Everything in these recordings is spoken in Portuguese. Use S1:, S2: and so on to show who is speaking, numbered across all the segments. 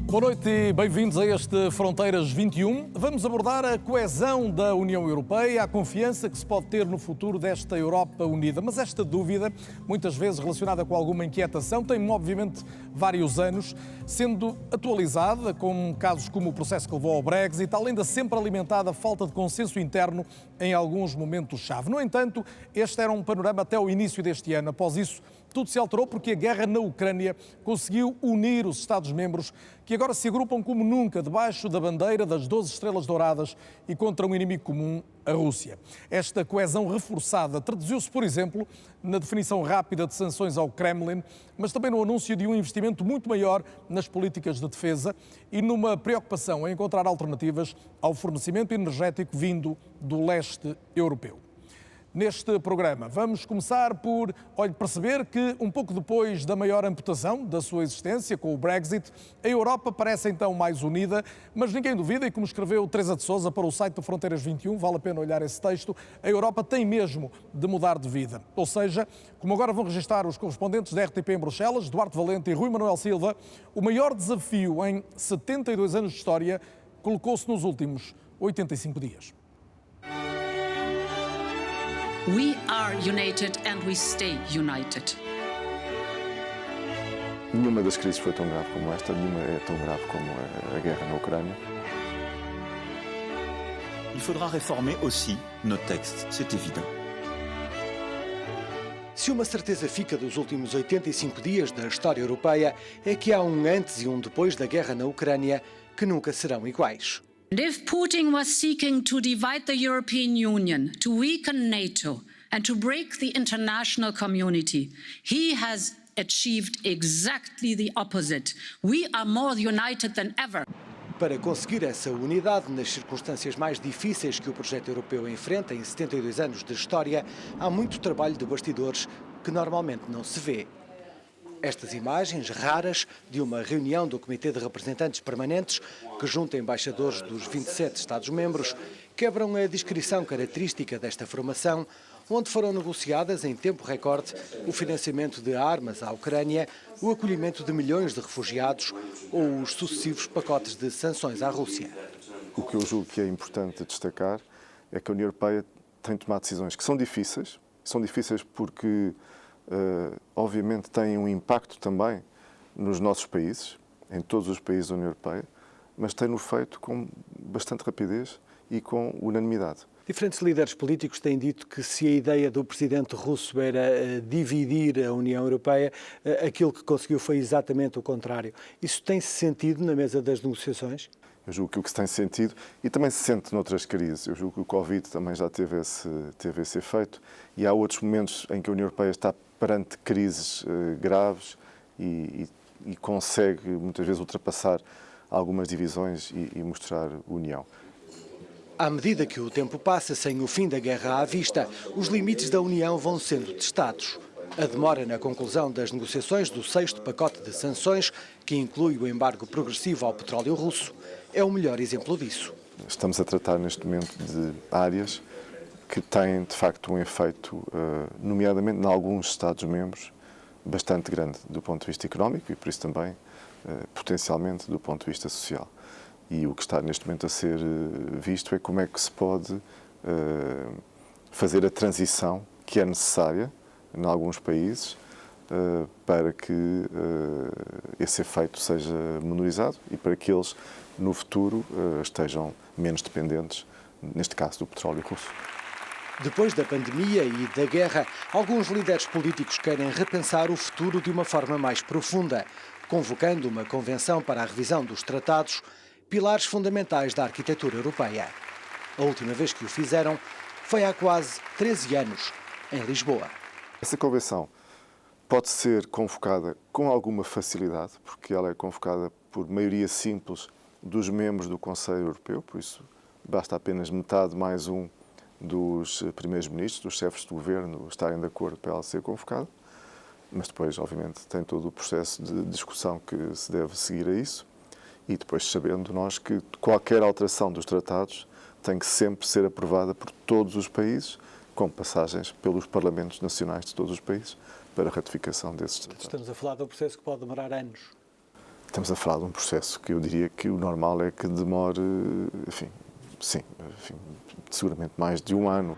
S1: Boa noite e bem-vindos a este Fronteiras 21. Vamos abordar a coesão da União Europeia, a confiança que se pode ter no futuro desta Europa unida. Mas esta dúvida, muitas vezes relacionada com alguma inquietação, tem obviamente vários anos, sendo atualizada com casos como o processo que levou ao Brexit, além da sempre alimentada falta de consenso interno em alguns momentos-chave. No entanto, este era um panorama até o início deste ano. Após isso, tudo se alterou porque a guerra na Ucrânia conseguiu unir os Estados-membros, que agora se agrupam como nunca debaixo da bandeira das 12 estrelas douradas e contra um inimigo comum, a Rússia. Esta coesão reforçada traduziu-se, por exemplo, na definição rápida de sanções ao Kremlin, mas também no anúncio de um investimento muito maior nas políticas de defesa e numa preocupação em encontrar alternativas ao fornecimento energético vindo do leste europeu. Neste programa vamos começar por perceber que, um pouco depois da maior amputação da sua existência com o Brexit, a Europa parece então mais unida, mas ninguém duvida, e como escreveu Teresa de Sousa para o site do Fronteiras 21, vale a pena olhar esse texto, a Europa tem mesmo de mudar de vida. Ou seja, como agora vão registrar os correspondentes da RTP em Bruxelas, Duarte Valente e Rui Manuel Silva, o maior desafio em 72 anos de história colocou-se nos últimos 85 dias.
S2: We are united and we stay united.
S3: Nenhuma das crises foi tão grave como esta, nenhuma é tão grave como a guerra na Ucrânia.
S4: Il faudra réformer aussi nos textes, c'est évident.
S5: Se uma certeza fica dos últimos 85 dias da história europeia é que há um antes e um depois da guerra na Ucrânia que nunca serão iguais.
S2: And if Putin was seeking to divide the European Union, to weaken NATO and to break the international community, he has achieved exactly the opposite. We are more united than ever.
S5: Para conseguir essa unidade nas circunstâncias mais difíceis que o projeto europeu enfrenta em 72 anos de história, há muito trabalho de bastidores que normalmente não se vê. Estas imagens raras de uma reunião do Comitê de Representantes Permanentes, que junta embaixadores dos 27 Estados-membros, quebram a descrição característica desta formação, onde foram negociadas em tempo recorde o financiamento de armas à Ucrânia, o acolhimento de milhões de refugiados ou os sucessivos pacotes de sanções à Rússia.
S3: O que eu julgo que é importante destacar é que a União Europeia tem tomado decisões que são difíceis porque obviamente têm um impacto também nos nossos países, em todos os países da União Europeia, mas tem-no feito com bastante rapidez e com unanimidade.
S5: Diferentes líderes políticos têm dito que se a ideia do presidente russo era dividir a União Europeia, aquilo que conseguiu foi exatamente o contrário. Isso tem-se sentido na mesa das negociações?
S3: Eu julgo que o que se tem sentido, e também se sente noutras crises, eu julgo que o Covid também já teve esse efeito, e há outros momentos em que a União Europeia está perante crises graves e consegue muitas vezes ultrapassar algumas divisões e mostrar união.
S5: À medida que o tempo passa sem o fim da guerra à vista, os limites da União vão sendo testados. A demora na conclusão das negociações do 6º pacote de sanções, que inclui o embargo progressivo ao petróleo russo, é o melhor exemplo disso.
S3: Estamos a tratar neste momento de áreas que têm de facto um efeito, nomeadamente em alguns Estados-membros, bastante grande do ponto de vista económico e por isso também potencialmente do ponto de vista social. E o que está neste momento a ser visto é como é que se pode fazer a transição que é necessária em alguns países para que esse efeito seja menorizado e para que eles no futuro estejam menos dependentes, neste caso do petróleo russo.
S5: Depois da pandemia e da guerra, alguns líderes políticos querem repensar o futuro de uma forma mais profunda, convocando uma convenção para a revisão dos tratados, pilares fundamentais da arquitetura europeia. A última vez que o fizeram foi há quase 13 anos, em Lisboa.
S3: Essa convenção pode ser convocada com alguma facilidade, porque ela é convocada por maioria simples dos membros do Conselho Europeu, por isso basta apenas metade mais um dos primeiros-ministros, dos chefes de governo estarem de acordo para ela ser convocada, mas depois, obviamente, tem todo o processo de discussão que se deve seguir a isso e depois sabendo nós que qualquer alteração dos tratados tem que sempre ser aprovada por todos os países, com passagens pelos parlamentos nacionais de todos os países para a ratificação desses tratados.
S5: Estamos a falar de um processo que pode demorar anos.
S3: estamos a falar de um processo que eu diria que o normal é que demore, seguramente mais de um ano.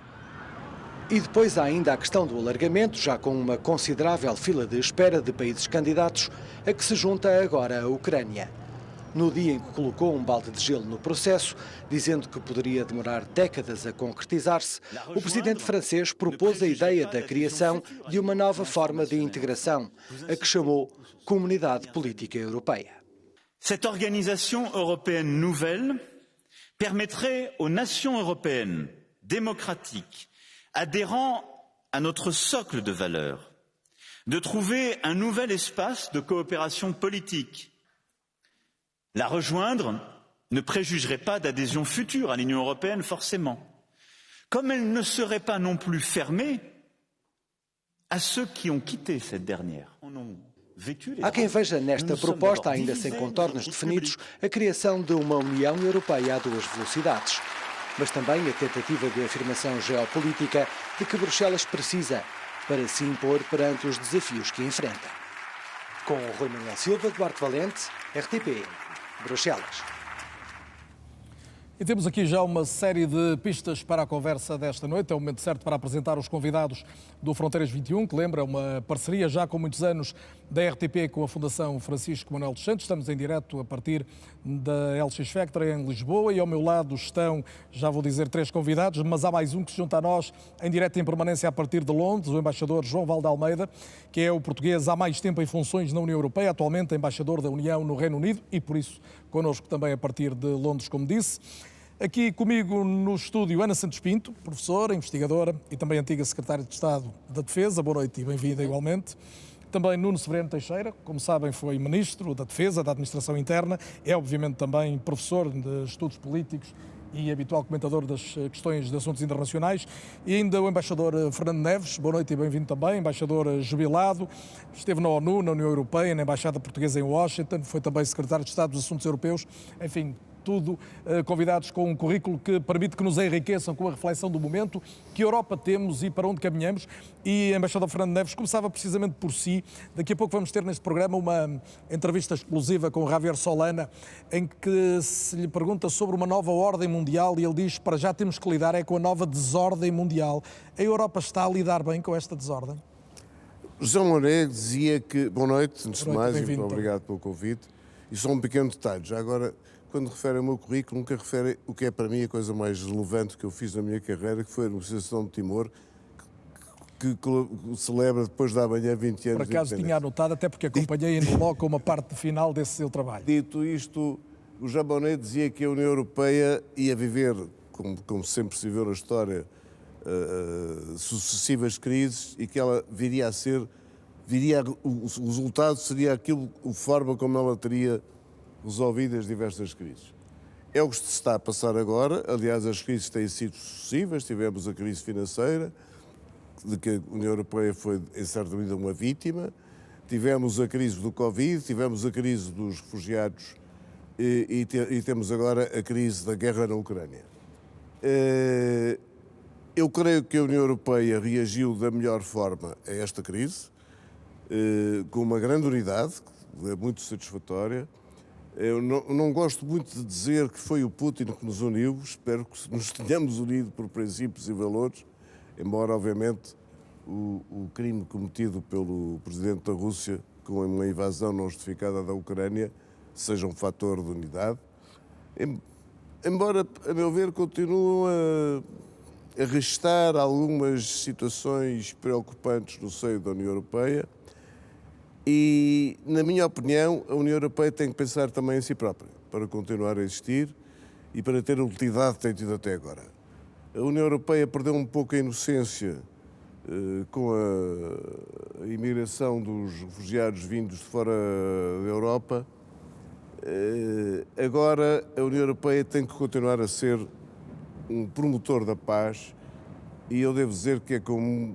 S5: E depois há ainda a questão do alargamento, já com uma considerável fila de espera de países candidatos, a que se junta agora a Ucrânia. No dia em que colocou um balde de gelo no processo, dizendo que poderia demorar décadas a concretizar-se, o presidente francês propôs a ideia da criação de uma nova forma de integração, a que chamou Comunidade Política Europeia.
S4: Cette organisation européenne nouvelle permettrait aux nations européennes démocratiques, adhérant à notre socle de valeurs, de trouver un nouvel espace de coopération politique. La rejoindre ne préjugerait pas d'adhésion future à l'Union européenne, forcément, comme elle ne serait pas non plus fermée à ceux qui ont quitté cette dernière.
S5: Há quem veja nesta proposta, ainda sem contornos definidos, a criação de uma União Europeia a duas velocidades. Mas também a tentativa de afirmação geopolítica de que Bruxelas precisa para se impor perante os desafios que enfrenta. Com o Rui Manuel Silva, Duarte Valente, RTP, Bruxelas.
S1: E temos aqui já uma série de pistas para a conversa desta noite. É o momento certo para apresentar os convidados do Fronteiras 21, que lembra uma parceria já com muitos anos da RTP com a Fundação Francisco Manuel dos Santos. Estamos em direto a partir da LX Factory em Lisboa e ao meu lado estão, já vou dizer, 3 convidados, mas há mais um que se junta a nós em direto em permanência a partir de Londres, o embaixador João Valde Almeida, que é o português há mais tempo em funções na União Europeia, atualmente embaixador da União no Reino Unido e, por isso, connosco também a partir de Londres, como disse. Aqui comigo no estúdio Ana Santos Pinto, professora, investigadora e também antiga secretária de Estado da Defesa. Boa noite e bem-vinda igualmente. Também Nuno Severino Teixeira, como sabem, foi Ministro da Defesa, da Administração Interna, é obviamente também professor de Estudos Políticos e habitual comentador das questões de assuntos internacionais. E ainda o embaixador Fernando Neves, boa noite e bem-vindo também, embaixador jubilado, esteve na ONU, na União Europeia, na Embaixada Portuguesa em Washington, foi também secretário de Estado dos Assuntos Europeus, enfim, tudo convidados com um currículo que permite que nos enriqueçam com a reflexão do momento, que Europa temos e para onde caminhamos. E, embaixador Fernando Neves, começava precisamente por si. Daqui a pouco vamos ter neste programa uma entrevista exclusiva com Javier Solana, em que se lhe pergunta sobre uma nova ordem mundial e ele diz: para já temos que lidar com a nova desordem mundial. A Europa está a lidar bem com esta desordem?
S6: João Monet dizia que... Boa noite, antes de mais, e muito obrigado pelo convite. E só um pequeno detalhe, já agora, quando refere ao meu currículo, nunca refere o que é para mim a coisa mais relevante que eu fiz na minha carreira, que foi a negociação de Timor, que celebra depois da manhã 20 anos.
S1: Por acaso tinha anotado, até porque acompanhei em loco uma parte final desse seu trabalho.
S6: Dito isto, o Jean Monnet dizia que a União Europeia ia viver, como sempre se viveu na história, sucessivas crises e que ela viria a ser, o resultado seria a forma como ela teria resolvido as diversas crises. É o que se está a passar agora. Aliás, as crises têm sido sucessivas. Tivemos a crise financeira, de que a União Europeia foi, em certa medida, uma vítima. Tivemos a crise do Covid, tivemos a crise dos refugiados e temos agora a crise da guerra na Ucrânia. Eu creio que a União Europeia reagiu da melhor forma a esta crise, com uma grande unidade, que é muito satisfatória. Eu não gosto muito de dizer que foi o Putin que nos uniu, espero que nos tenhamos unido por princípios e valores, embora, obviamente, o crime cometido pelo presidente da Rússia com uma invasão não justificada da Ucrânia seja um fator de unidade. Embora, a meu ver, continuam a restar algumas situações preocupantes no seio da União Europeia. E, na minha opinião, a União Europeia tem que pensar também em si própria, para continuar a existir e para ter a utilidade que tem tido até agora. A União Europeia perdeu um pouco a inocência com a imigração dos refugiados vindos de fora da Europa. Agora, a União Europeia tem que continuar a ser um promotor da paz e eu devo dizer que é com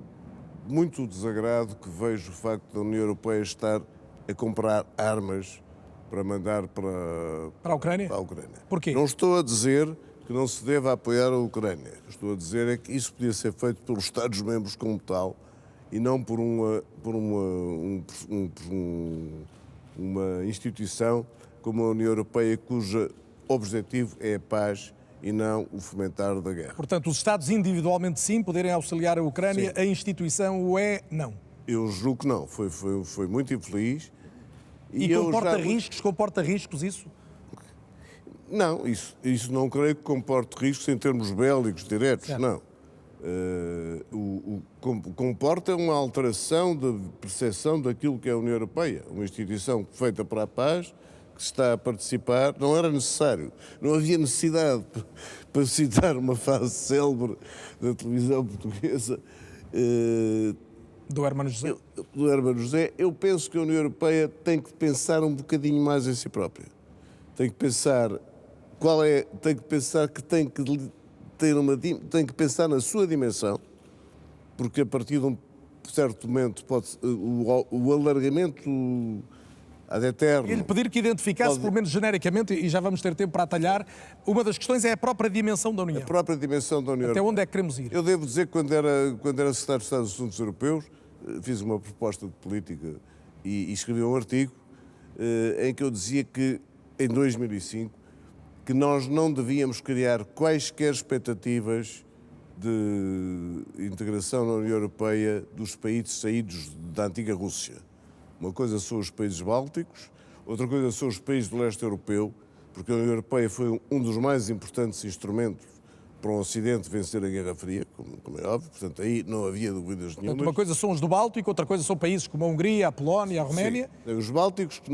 S6: muito desagrado que vejo o facto da União Europeia estar a comprar armas para mandar para
S1: a Ucrânia?
S6: Para a Ucrânia.
S1: Porquê?
S6: Não estou a dizer que não se deva apoiar a Ucrânia. Estou a dizer é que isso podia ser feito pelos Estados-membros como tal e não por um uma instituição como a União Europeia, cujo objetivo é a paz e não o fomentar da guerra.
S1: Portanto, os Estados individualmente sim poderem auxiliar a Ucrânia,
S6: Sim.
S1: a instituição o é não.
S6: Eu julgo que não, foi muito infeliz.
S1: E comporta riscos isso?
S6: Não, isso não creio que comporte riscos em termos bélicos diretos,
S1: certo.
S6: não. Comporta uma alteração da percepção daquilo que é a União Europeia, uma instituição feita para a paz, que está a participar, não era necessário, não havia necessidade, para citar uma frase célebre da televisão portuguesa,
S1: Do Hermano José?
S6: do Hermano José. Eu penso que a União Europeia tem que pensar um bocadinho mais em si própria. Tem que pensar tem que pensar na sua dimensão, porque a partir de um certo momento o alargamento ad eterno.
S1: E lhe pedir que identificasse, pelo menos genericamente, e já vamos ter tempo para atalhar, uma das questões é a própria dimensão da União.
S6: A própria dimensão da União.
S1: Até onde é que queremos ir?
S6: Eu devo dizer que quando era secretário de Estado dos Assuntos Europeus, fiz uma proposta de política e escrevi um artigo em que eu dizia que, em 2005, que nós não devíamos criar quaisquer expectativas de integração na União Europeia dos países saídos da antiga Rússia. Uma coisa são os países bálticos, outra coisa são os países do leste europeu, porque a União Europeia foi um dos mais importantes instrumentos para o Ocidente vencer a Guerra Fria, como é óbvio, portanto aí não havia dúvidas nenhumas.
S1: Portanto, uma coisa são os do Báltico, outra coisa são países como a Hungria, a Polónia, a Roménia.
S6: Sim, os bálticos que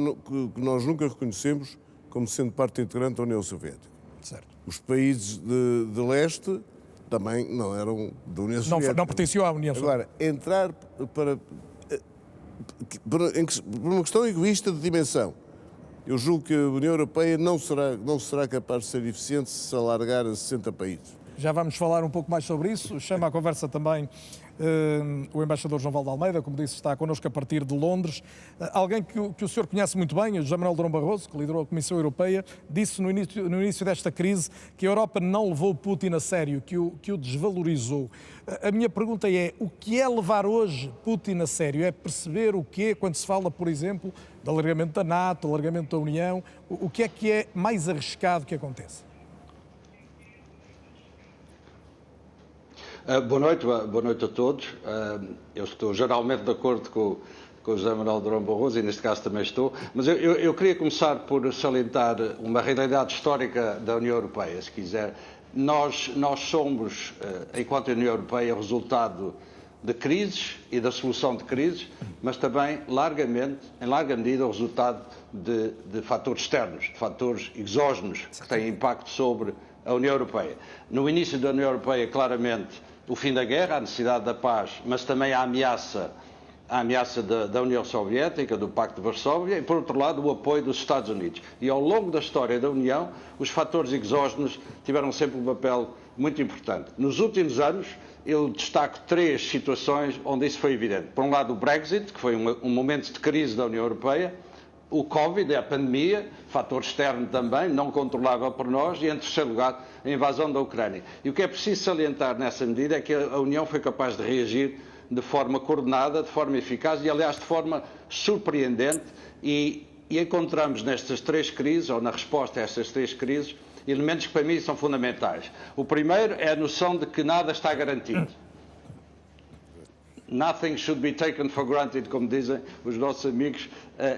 S6: nós nunca reconhecemos como sendo parte integrante da União Soviética.
S1: Certo.
S6: Os países de leste também não eram da União Soviética.
S1: Não pertenciam à União Soviética.
S6: Agora, entrar por uma questão egoísta de dimensão, eu julgo que a União Europeia não será capaz de ser eficiente se se alargar a 60 países.
S1: Já vamos falar um pouco mais sobre isso. Chama à conversa também o embaixador João Valde Almeida, como disse, está connosco a partir de Londres. Alguém que o senhor conhece muito bem, o José Manuel Durão Barroso, que liderou a Comissão Europeia, disse no início desta crise que a Europa não levou Putin a sério, que o desvalorizou. A minha pergunta é, o que é levar hoje Putin a sério? É perceber o quê, quando se fala, por exemplo, do alargamento da NATO, do alargamento da União, o que é mais arriscado que acontece?
S7: Boa noite a todos. Eu estou geralmente de acordo com o José Manuel Durão Barroso, e neste caso também estou, mas eu queria começar por salientar uma realidade histórica da União Europeia, se quiser. Nós somos, enquanto União Europeia, resultado de crises e da solução de crises, mas também, em larga medida, o resultado de fatores externos, de fatores exógenos, que têm impacto sobre a União Europeia. No início da União Europeia, claramente, o fim da guerra, a necessidade da paz, mas também a ameaça da União Soviética, do Pacto de Varsóvia, e, por outro lado, o apoio dos Estados Unidos. E, ao longo da história da União, os fatores exógenos tiveram sempre um papel muito importante. Nos últimos anos, eu destaco 3 situações onde isso foi evidente. Por um lado, o Brexit, que foi um momento de crise da União Europeia, o Covid, a pandemia, fator externo também, não controlável por nós, e, em terceiro lugar, a invasão da Ucrânia. E o que é preciso salientar nessa medida é que a União foi capaz de reagir de forma coordenada, de forma eficaz e, aliás, de forma surpreendente, e encontramos nestas 3 crises, ou na resposta a estas 3 crises, elementos que para mim são fundamentais. O primeiro é a noção de que nada está garantido. Nothing should be taken for granted, como dizem os nossos amigos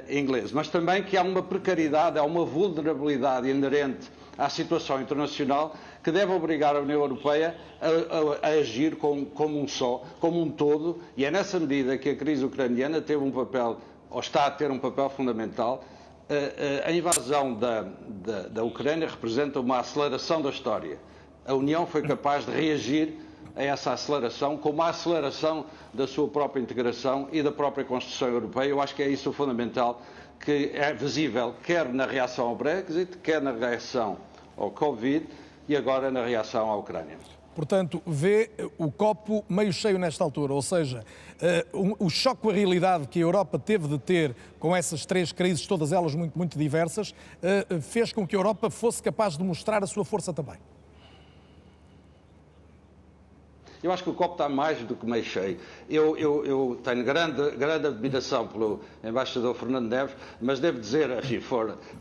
S7: ingleses. Mas também que há uma precariedade, há uma vulnerabilidade inerente à situação internacional que deve obrigar a União Europeia a agir como um todo, e é nessa medida que a crise ucraniana teve um papel, ou está a ter um papel fundamental. A invasão da Ucrânia representa uma aceleração da história. A União foi capaz de reagir a essa aceleração, como a aceleração da sua própria integração e da própria construção europeia. Eu acho que é isso o fundamental, que é visível quer na reação ao Brexit, quer na reação ao Covid e agora na reação à Ucrânia.
S1: Portanto, vê o copo meio cheio nesta altura, ou seja, o choque com a realidade que a Europa teve de ter com essas 3 crises, todas elas muito, muito diversas, fez com que a Europa fosse capaz de mostrar a sua força também.
S7: Eu acho que o copo está mais do que meio cheio. Eu tenho grande admiração pelo embaixador Fernando Neves, mas devo dizer, assim,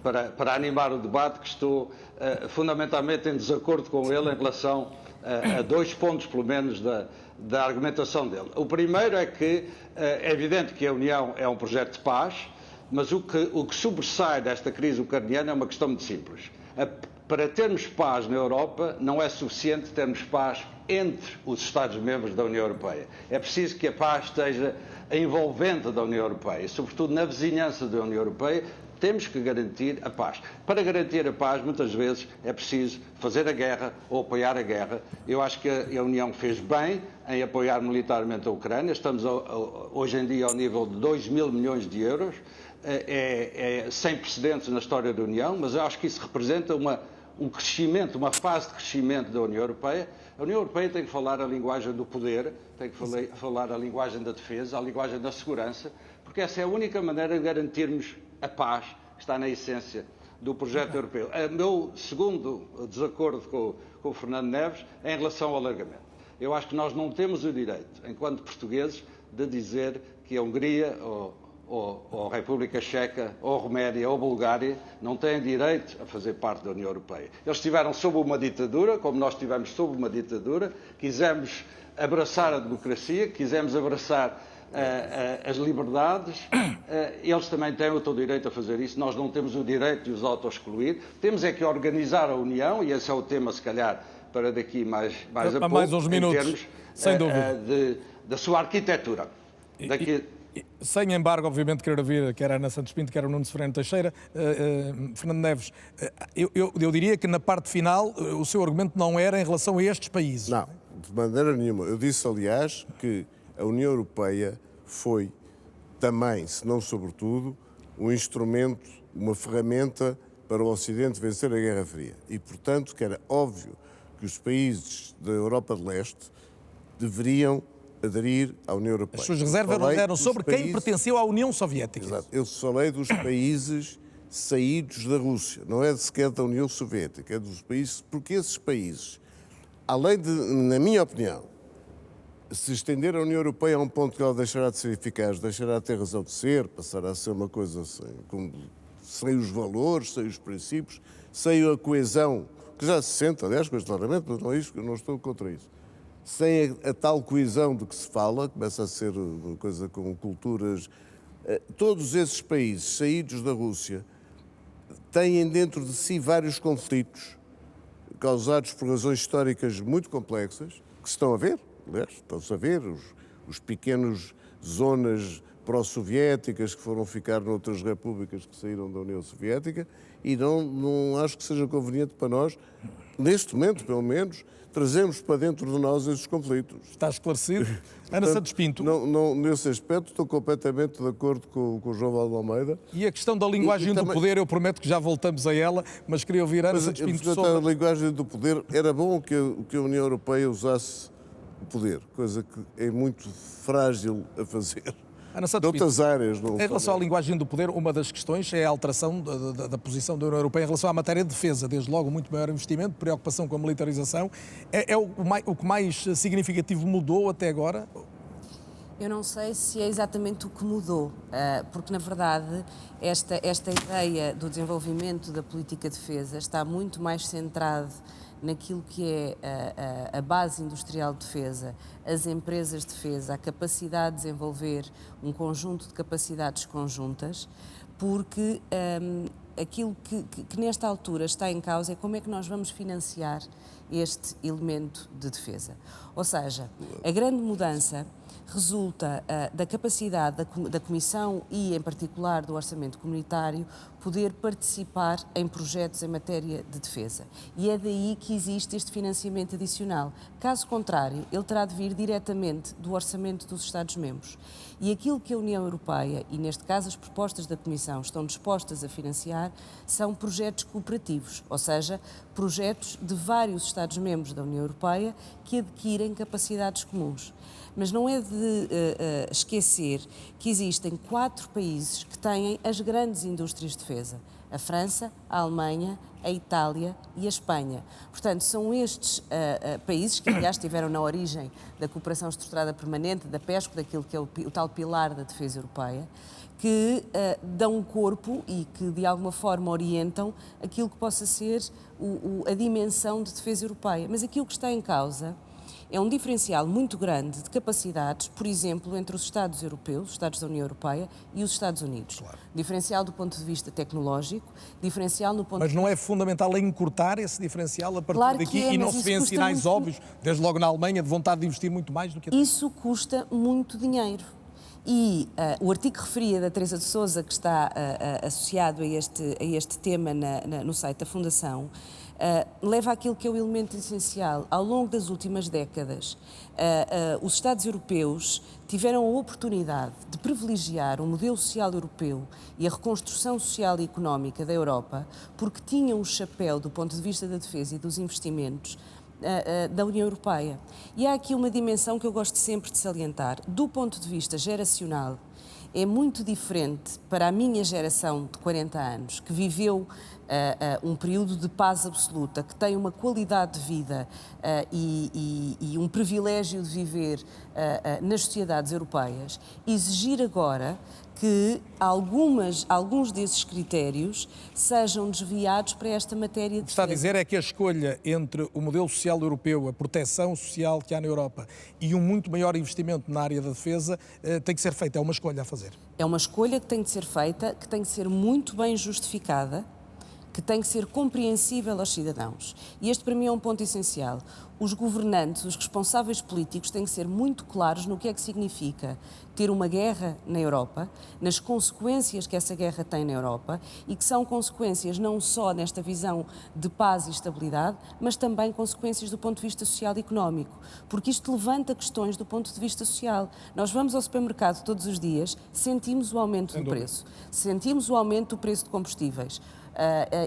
S7: para animar o debate, que estou fundamentalmente em desacordo com ele em relação a 2 pontos, pelo menos, da argumentação dele. O primeiro é que é evidente que a União é um projeto de paz, mas o que sobressai desta crise ucraniana é uma questão muito simples. Para termos paz na Europa, não é suficiente termos paz entre os Estados-membros da União Europeia. É preciso que a paz esteja envolvente da União Europeia, sobretudo na vizinhança da União Europeia. Temos que garantir a paz. Para garantir a paz, muitas vezes, é preciso fazer a guerra ou apoiar a guerra. Eu acho que a União fez bem em apoiar militarmente a Ucrânia. Estamos hoje em dia ao nível de 2.000 milhões de euros. É sem precedentes na história da União, mas eu acho que isso representa um crescimento, uma fase de crescimento da União Europeia. A União Europeia tem que falar a linguagem do poder, tem que falar a linguagem da defesa, a linguagem da segurança, porque essa é a única maneira de garantirmos a paz que está na essência do projeto europeu. O meu segundo desacordo com o Fernando Neves é em relação ao alargamento. Eu acho que nós não temos o direito, enquanto portugueses, de dizer que a Hungria ou a República Checa, ou a Roménia, ou a Bulgária, não têm direito a fazer parte da União Europeia. Eles estiveram sob uma ditadura, como nós estivemos sob uma ditadura, quisemos abraçar a democracia, quisemos abraçar as liberdades, eles também têm o todo direito a fazer isso, nós não temos o direito de os auto-excluir, temos é que organizar a União, e esse é o tema, se calhar, para daqui mais a pouco,
S1: mais uns minutos,
S7: em termos
S1: sem dúvida,
S7: da sua arquitetura.
S1: Sem embargo, obviamente, querer ouvir quer a Ana Santos Pinto, quer o Nuno Severino Teixeira. Fernando Neves, eu diria que na parte final o seu argumento não era em relação a estes países.
S6: Não, de maneira nenhuma. Eu disse, aliás, que a União Europeia foi também, se não sobretudo, um instrumento, uma ferramenta para o Ocidente vencer a Guerra Fria. E, portanto, que era óbvio que os países da Europa de Leste deveriam aderir à União Europeia.
S1: As suas reservas eram sobre quem pertenceu à União Soviética.
S6: Exato. Eu falei dos países saídos da Rússia, não é sequer da União Soviética, é dos países, porque esses países, além de, na minha opinião, se estender a União Europeia a um ponto que ela deixará de ser eficaz, deixará de ter razão de ser, passará a ser uma coisa sem os valores, sem os princípios, sem a coesão, que já se sente, aliás, claramente, mas não é isso, eu não estou contra isso. Sem a tal coesão de que se fala, começa a ser uma coisa com culturas. Todos esses países saídos da Rússia têm dentro de si vários conflitos causados por razões históricas muito complexas, que se estão a ver, aliás, estão-se a ver, os pequenos zonas pró-soviéticas que foram ficar noutras repúblicas que saíram da União Soviética, e não acho que seja conveniente para nós, neste momento, pelo menos, trazemos para dentro de nós esses conflitos.
S1: Está esclarecido. Ana Santos Pinto.
S6: Nesse aspecto estou completamente de acordo com o João Valdo Almeida.
S1: E a questão da linguagem do poder, eu prometo que já voltamos a ela, mas queria ouvir Ana Santos Pinto sobre...
S6: A linguagem do poder, era bom que a União Europeia usasse o poder, coisa que é muito frágil a fazer. De outras áreas.
S1: Em relação à linguagem do poder, uma das questões é a alteração da posição da União Europeia em relação à matéria de defesa. Desde logo, muito maior investimento, preocupação com a militarização. É o que mais significativo mudou até agora?
S8: Eu não sei se é exatamente o que mudou, porque, na verdade, esta ideia do desenvolvimento da política de defesa está muito mais centrado naquilo que é a base industrial de defesa, as empresas de defesa, a capacidade de desenvolver um conjunto de capacidades conjuntas, porque aquilo que nesta altura está em causa é como é que nós vamos financiar este elemento de defesa. Ou seja, a grande mudança resulta da capacidade da Comissão e, em particular, do Orçamento Comunitário, poder participar em projetos em matéria de defesa. E é daí que existe este financiamento adicional. Caso contrário, ele terá de vir diretamente do orçamento dos Estados-membros. E aquilo que a União Europeia, e neste caso as propostas da Comissão, estão dispostas a financiar, são projetos cooperativos, ou seja, projetos de vários Estados-membros da União Europeia que adquirem capacidades comuns. Mas não é de esquecer que existem 4 países que têm as grandes indústrias de defesa. a França, a Alemanha, a Itália e a Espanha. Portanto, são estes países que, aliás, estiveram na origem da cooperação estruturada permanente, da PESCO, daquilo que é o tal pilar da defesa europeia, que dão corpo e que, de alguma forma, orientam aquilo que possa ser a dimensão de defesa europeia. Mas aquilo que está em causa é um diferencial muito grande de capacidades, por exemplo, entre os Estados europeus, os Estados da União Europeia e os Estados Unidos. Claro. Diferencial do ponto de vista tecnológico, diferencial no ponto
S1: Mas não é fundamental encurtar esse diferencial a partir
S8: claro
S1: daqui
S8: é,
S1: e não se vêem sinais óbvios, desde logo na Alemanha, de vontade de investir muito mais do que até.
S8: Isso custa muito dinheiro. E o artigo que referia da Teresa de Sousa, que está associado a este tema no site da Fundação, leva àquilo que é o elemento essencial. Ao longo das últimas décadas, os Estados europeus tiveram a oportunidade de privilegiar o modelo social europeu e a reconstrução social e económica da Europa, porque tinham o chapéu do ponto de vista da defesa e dos investimentos da União Europeia. E há aqui uma dimensão que eu gosto sempre de salientar. Do ponto de vista geracional, é muito diferente para a minha geração de 40 anos, que viveu um período de paz absoluta, que tem uma qualidade de vida e um privilégio de viver nas sociedades europeias, exigir agora que alguns desses critérios sejam desviados para esta matéria de
S1: O que está a dizer é que a escolha entre o modelo social europeu, a proteção social que há na Europa e um muito maior investimento na área da defesa tem que ser feita, é uma escolha a fazer.
S8: É uma escolha que tem de ser feita, que tem de ser muito bem justificada, que tem que ser compreensível aos cidadãos. E este, para mim, é um ponto essencial. Os governantes, os responsáveis políticos têm que ser muito claros no que é que significa ter uma guerra na Europa, nas consequências que essa guerra tem na Europa e que são consequências não só nesta visão de paz e estabilidade, mas também consequências do ponto de vista social e económico, porque isto levanta questões do ponto de vista social. Nós vamos ao supermercado todos os dias, sentimos o aumento do preço, sentimos o aumento do preço de combustíveis.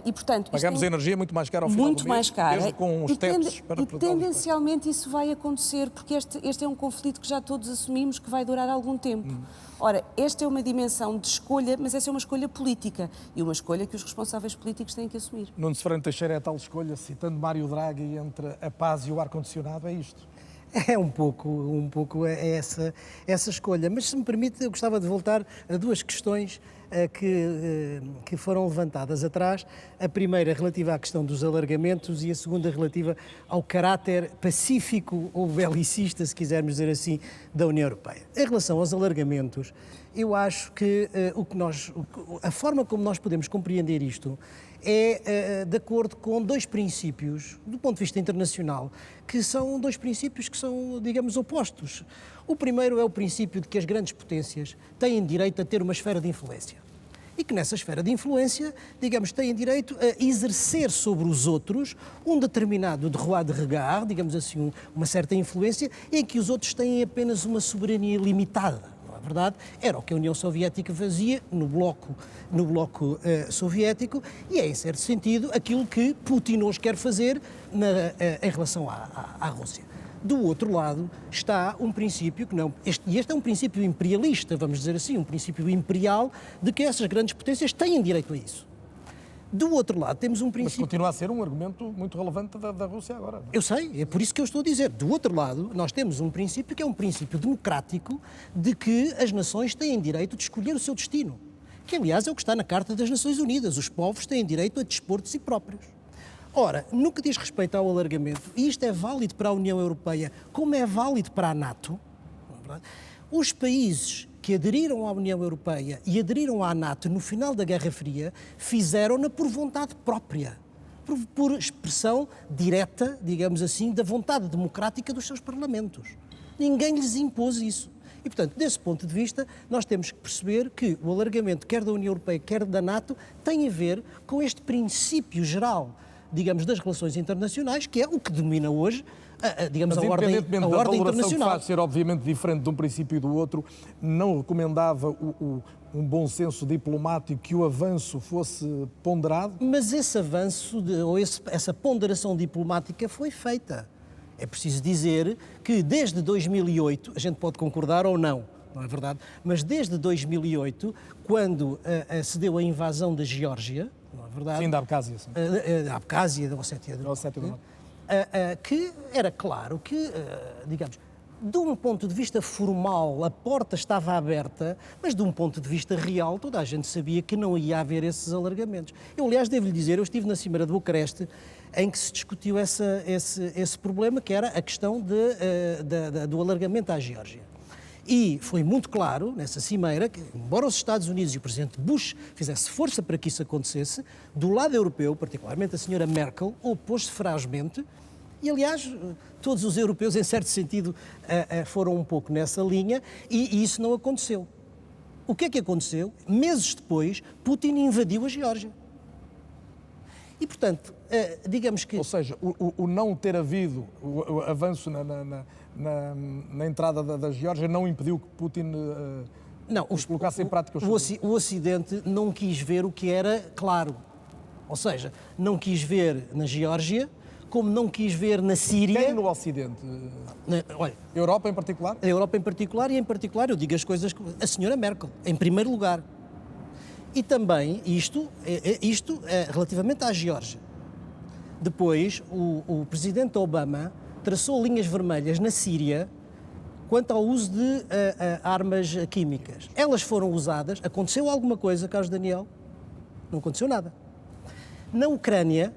S8: E, portanto,
S1: pagamos a energia muito mais cara ao final do mês,
S8: mais cara,
S1: mesmo com os tetos para
S8: tendencialmente isso vai acontecer, porque este é um conflito que já todos assumimos que vai durar algum tempo. Ora, esta é uma dimensão de escolha, mas essa é uma escolha política e uma escolha que os responsáveis políticos têm que assumir.
S1: Nuno Severino Teixeira é a tal escolha, citando Mário Draghi, entre a paz e o ar-condicionado, é isto?
S9: É um pouco essa escolha. Mas, se me permite, eu gostava de voltar a duas questões que foram levantadas atrás. A primeira relativa à questão dos alargamentos e a segunda relativa ao caráter pacífico ou belicista, se quisermos dizer assim, da União Europeia. Em relação aos alargamentos, eu acho que a forma como nós podemos compreender isto é de acordo com dois princípios, do ponto de vista internacional, que são dois princípios que são, digamos, opostos. O primeiro é o princípio de que as grandes potências têm direito a ter uma esfera de influência. E que nessa esfera de influência, digamos, têm direito a exercer sobre os outros um determinado droit de regard, digamos assim, uma certa influência, em que os outros têm apenas uma soberania limitada. Verdade, era o que a União Soviética fazia no bloco soviético e é, em certo sentido, aquilo que Putin hoje quer fazer em relação à Rússia. Do outro lado está um princípio que não... Este é um princípio imperialista, vamos dizer assim, um princípio imperial de que essas grandes potências têm direito a isso. Do outro lado temos um princípio...
S1: Mas continua a ser um argumento muito relevante da Rússia agora. Não?
S9: Eu sei, é por isso que eu estou a dizer. Do outro lado, nós temos um princípio que é um princípio democrático de que as nações têm direito de escolher o seu destino. Que, aliás, é o que está na Carta das Nações Unidas. Os povos têm direito a dispor de si próprios. Ora, no que diz respeito ao alargamento, e isto é válido para a União Europeia, como é válido para a NATO, os países que aderiram à União Europeia e aderiram à NATO no final da Guerra Fria, fizeram-na por vontade própria, por expressão direta, digamos assim, da vontade democrática dos seus parlamentos. Ninguém lhes impôs isso. E, portanto, desse ponto de vista, nós temos que perceber que o alargamento, quer da União Europeia, quer da NATO, tem a ver com este princípio geral, digamos, das relações internacionais, que é o que domina hoje, digamos, a ordem internacional.
S1: A valoração que faz ser obviamente diferente de um princípio e do outro, não recomendava um bom senso diplomático que o avanço fosse ponderado?
S9: Mas esse avanço, essa ponderação diplomática foi feita. É preciso dizer que desde 2008, a gente pode concordar ou não é verdade? Mas desde 2008, quando se deu a invasão da Geórgia, não é verdade?
S1: Sim, da Abcásia. Sim.
S9: Da Abcásia, da Ossétia do Norte, que era claro que, digamos, de um ponto de vista formal, a porta estava aberta, mas de um ponto de vista real, toda a gente sabia que não ia haver esses alargamentos. Eu, aliás, devo-lhe dizer, eu estive na Cimeira de Bucareste, em que se discutiu esse problema, que era a questão do alargamento à Geórgia. E foi muito claro, nessa cimeira, que, embora os Estados Unidos e o Presidente Bush fizesse força para que isso acontecesse, do lado europeu, particularmente a senhora Merkel, opôs-se ferozmente. E, aliás, todos os europeus, em certo sentido, foram um pouco nessa linha, e isso não aconteceu. O que é que aconteceu? Meses depois, Putin invadiu a Geórgia. E, portanto, digamos que...
S1: Ou seja, o não ter havido o avanço na entrada da Geórgia não impediu que Putin colocasse em prática
S9: o Ocidente não quis ver o que era claro. Ou seja, não quis ver na Geórgia, como não quis ver na Síria...
S1: Quem no Ocidente?
S9: Olha,
S1: a Europa em particular?
S9: A Europa em particular, e em particular eu digo as coisas... A senhora Merkel, em primeiro lugar. E também isto relativamente à Geórgia. Depois, o presidente Obama traçou linhas vermelhas na Síria quanto ao uso de armas químicas. Elas foram usadas. Aconteceu alguma coisa, Carlos Daniel? Não aconteceu nada. Na Ucrânia,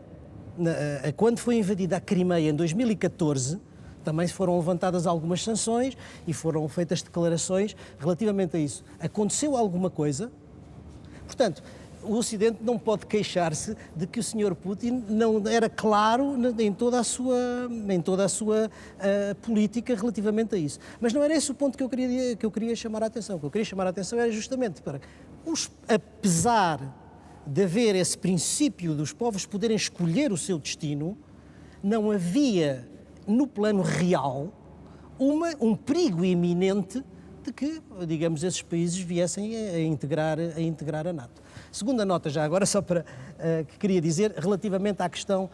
S9: quando foi invadida a Crimeia em 2014, também foram levantadas algumas sanções e foram feitas declarações relativamente a isso. Aconteceu alguma coisa? Portanto, o Ocidente não pode queixar-se de que o Sr. Putin não era claro em toda a sua política relativamente a isso. Mas não era esse o ponto que eu queria chamar a atenção. O que eu queria chamar a atenção era justamente para, apesar de haver esse princípio dos povos poderem escolher o seu destino, não havia, no plano real, um perigo iminente de que, digamos, esses países viessem a integrar a NATO. Segunda nota, já agora, só para que queria dizer, relativamente à questão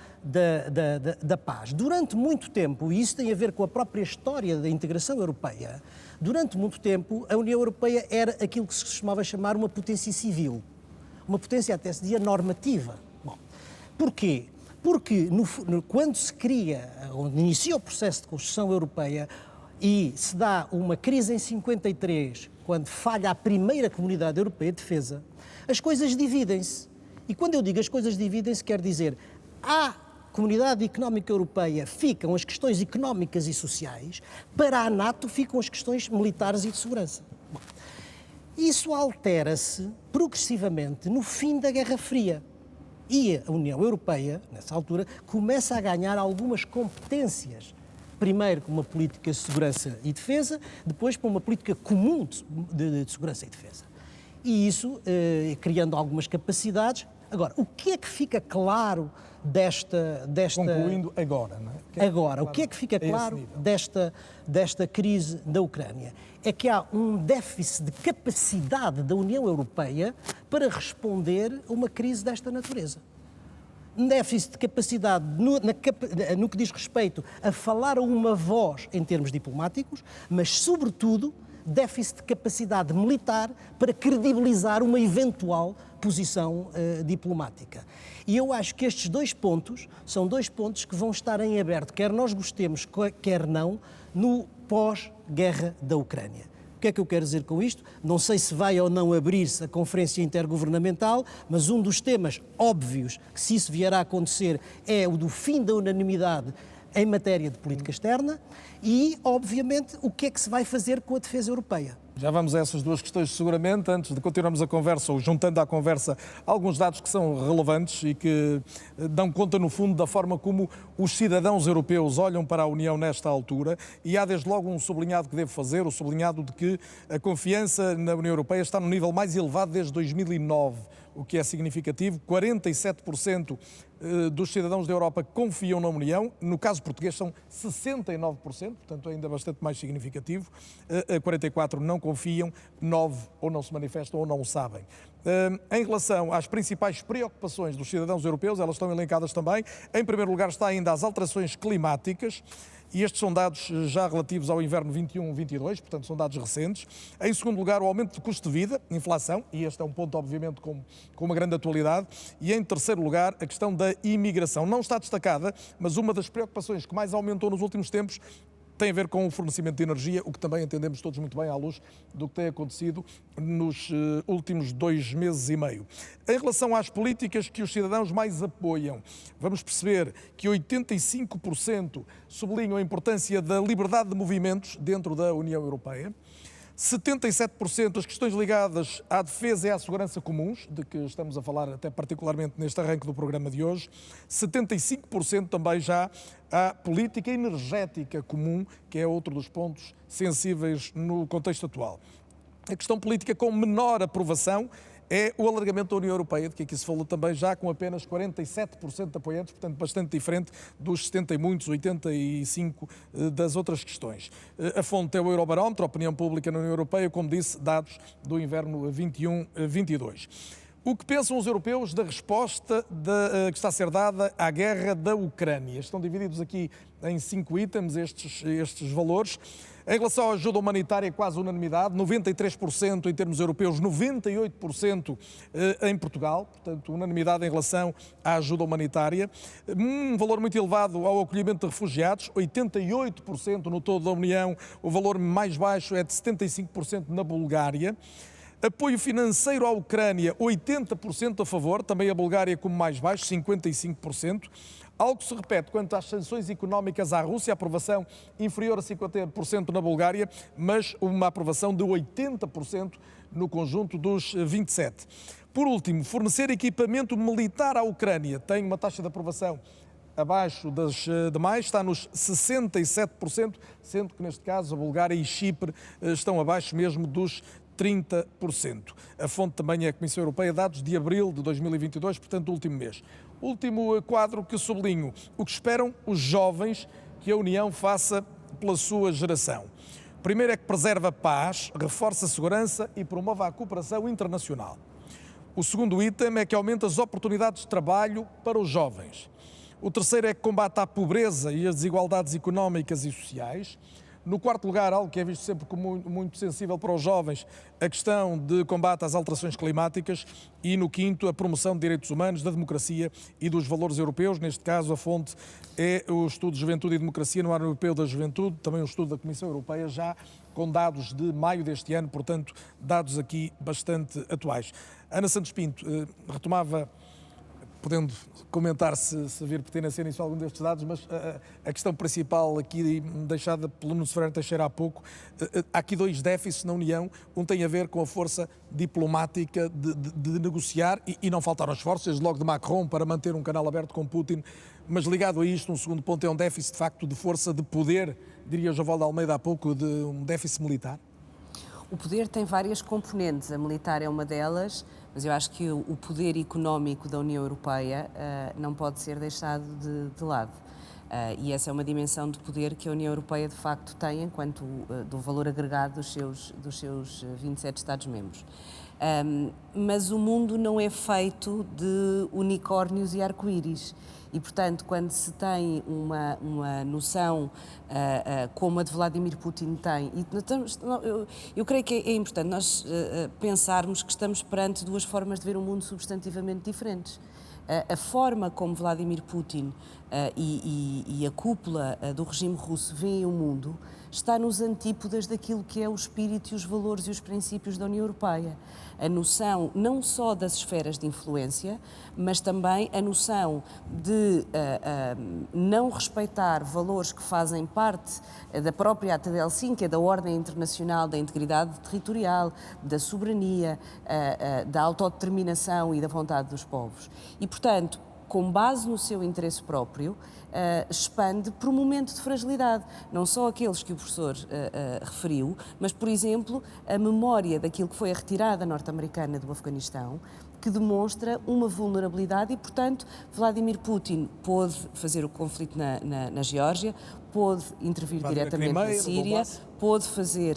S9: da paz. Durante muito tempo, e isso tem a ver com a própria história da integração europeia, durante muito tempo a União Europeia era aquilo que se costumava chamar uma potência civil, uma potência até se dizia normativa. Bom, porquê? Porque quando se cria, onde inicia o processo de construção europeia, e se dá uma crise em 53, quando falha a primeira Comunidade Europeia de Defesa, as coisas dividem-se. E quando eu digo as coisas dividem-se, quer dizer, à Comunidade Económica Europeia ficam as questões económicas e sociais, para a NATO ficam as questões militares e de segurança. Bom, isso altera-se progressivamente no fim da Guerra Fria. E a União Europeia, nessa altura, começa a ganhar algumas competências. Primeiro com uma política de segurança e defesa, depois com uma política comum de segurança e defesa. E isso, criando algumas capacidades. Agora, o que é que fica claro desta...
S1: Concluindo agora, não é?
S9: Agora, o que é que fica claro desta crise da Ucrânia? É que há um déficit de capacidade da União Europeia para responder a uma crise desta natureza. Um déficit de capacidade no que diz respeito a falar a uma voz em termos diplomáticos, mas, sobretudo, déficit de capacidade militar para credibilizar uma eventual posição diplomática. E eu acho que estes dois pontos são dois pontos que vão estar em aberto, quer nós gostemos, quer não, no pós-guerra da Ucrânia. O que é que eu quero dizer com isto? Não sei se vai ou não abrir-se a Conferência Intergovernamental, mas um dos temas óbvios que, se isso vier a acontecer, é o do fim da unanimidade em matéria de política externa e, obviamente, o que é que se vai fazer com a defesa europeia.
S1: Já vamos a essas duas questões seguramente. Antes de continuarmos a conversa, ou juntando à conversa alguns dados que são relevantes e que dão conta, no fundo, da forma como os cidadãos europeus olham para a União nesta altura. E há, desde logo, um sublinhado que devo fazer, o sublinhado de que a confiança na União Europeia está no nível mais elevado desde 2009, o que é significativo. 47% dos cidadãos da Europa confiam na União. No caso português são 69%, portanto ainda bastante mais significativo. 44% não confiam, 9% ou não se manifestam ou não sabem. Em relação às principais preocupações dos cidadãos europeus, elas estão elencadas também. Em primeiro lugar está ainda as alterações climáticas e estes são dados já relativos ao inverno 21-22, portanto são dados recentes. Em segundo lugar, o aumento do custo de vida, inflação, e este é um ponto obviamente com uma grande atualidade. E em terceiro lugar, a questão da imigração. Não está destacada, mas uma das preocupações que mais aumentou nos últimos tempos tem a ver com o fornecimento de energia, o que também entendemos todos muito bem à luz do que tem acontecido nos últimos 2 meses e meio. Em relação às políticas que os cidadãos mais apoiam, vamos perceber que 85% sublinham a importância da liberdade de movimentos dentro da União Europeia. 77% as questões ligadas à defesa e à segurança comuns, de que estamos a falar até particularmente neste arranque do programa de hoje. 75% também já à política energética comum, que é outro dos pontos sensíveis no contexto atual. A questão política com menor aprovação é o alargamento da União Europeia, de que aqui se falou também já, com apenas 47% de apoiantes, portanto bastante diferente dos 70 e muitos, 85 das outras questões. A fonte é o Eurobarómetro, a opinião pública na União Europeia, como disse, dados do inverno 21-22. O que pensam os europeus da resposta que está a ser dada à guerra da Ucrânia? Estão divididos aqui em 5 itens estes valores. Em relação à ajuda humanitária, quase unanimidade, 93% em termos europeus, 98% em Portugal, portanto, unanimidade em relação à ajuda humanitária. Um valor muito elevado ao acolhimento de refugiados, 88% no todo da União, o valor mais baixo é de 75% na Bulgária. Apoio financeiro à Ucrânia, 80% a favor, também a Bulgária como mais baixo, 55%. Algo se repete quanto às sanções económicas à Rússia, aprovação inferior a 50% na Bulgária, mas uma aprovação de 80% no conjunto dos 27. Por último, fornecer equipamento militar à Ucrânia tem uma taxa de aprovação abaixo das demais, está nos 67%, sendo que neste caso a Bulgária e Chipre estão abaixo mesmo dos 30%. A fonte também é a Comissão Europeia, dados de abril de 2022, portanto, o último mês. Último quadro que sublinho, o que esperam os jovens que a União faça pela sua geração. Primeiro é que preserve a paz, reforce a segurança e promova a cooperação internacional. O segundo item é que aumente as oportunidades de trabalho para os jovens. O terceiro é que combata a pobreza e as desigualdades económicas e sociais. No quarto lugar, algo que é visto sempre como muito sensível para os jovens, a questão de combate às alterações climáticas. E no quinto, a promoção de direitos humanos, da democracia e dos valores europeus. Neste caso, a fonte é o estudo de Juventude e Democracia no Ano Europeu da Juventude, também o estudo da Comissão Europeia, já com dados de maio deste ano, portanto, dados aqui bastante atuais. Ana Santos Pinto retomava, podendo comentar se vir pertinência nisso algum destes dados, mas a questão principal aqui deixada pelo Nuno Ferreira Teixeira há pouco, há aqui 2 déficits na União, um tem a ver com a força diplomática de negociar, e não faltaram esforços, desde logo de Macron, para manter um canal aberto com Putin, mas ligado a isto, um segundo ponto é um déficit de facto de força, de poder, diria João de Almeida há pouco, de um déficit militar.
S8: O poder tem várias componentes, a militar é uma delas, mas eu acho que o poder económico da União Europeia não pode ser deixado de lado. E essa é uma dimensão de poder que a União Europeia de facto tem enquanto do valor agregado dos seus 27 Estados-membros. Mas o mundo não é feito de unicórnios e arco-íris. E, portanto, quando se tem uma noção como a de Vladimir Putin tem, eu creio que é importante nós pensarmos que estamos perante 2 formas de ver o mundo substantivamente diferentes. A forma como Vladimir Putin e a cúpula do regime russo veem o mundo está nos antípodas daquilo que é o espírito e os valores e os princípios da União Europeia. A noção não só das esferas de influência, mas também a noção de não respeitar valores que fazem parte da própria Ata de Helsínquia, da ordem internacional, da integridade territorial, da soberania, da autodeterminação e da vontade dos povos. E, portanto, com base no seu interesse próprio, expande por um momento de fragilidade. Não só aqueles que o professor referiu, mas, por exemplo, a memória daquilo que foi a retirada norte-americana do Afeganistão que demonstra uma vulnerabilidade e, portanto, Vladimir Putin pôde fazer o conflito na Geórgia, pôde intervir diretamente na Síria, pôde fazer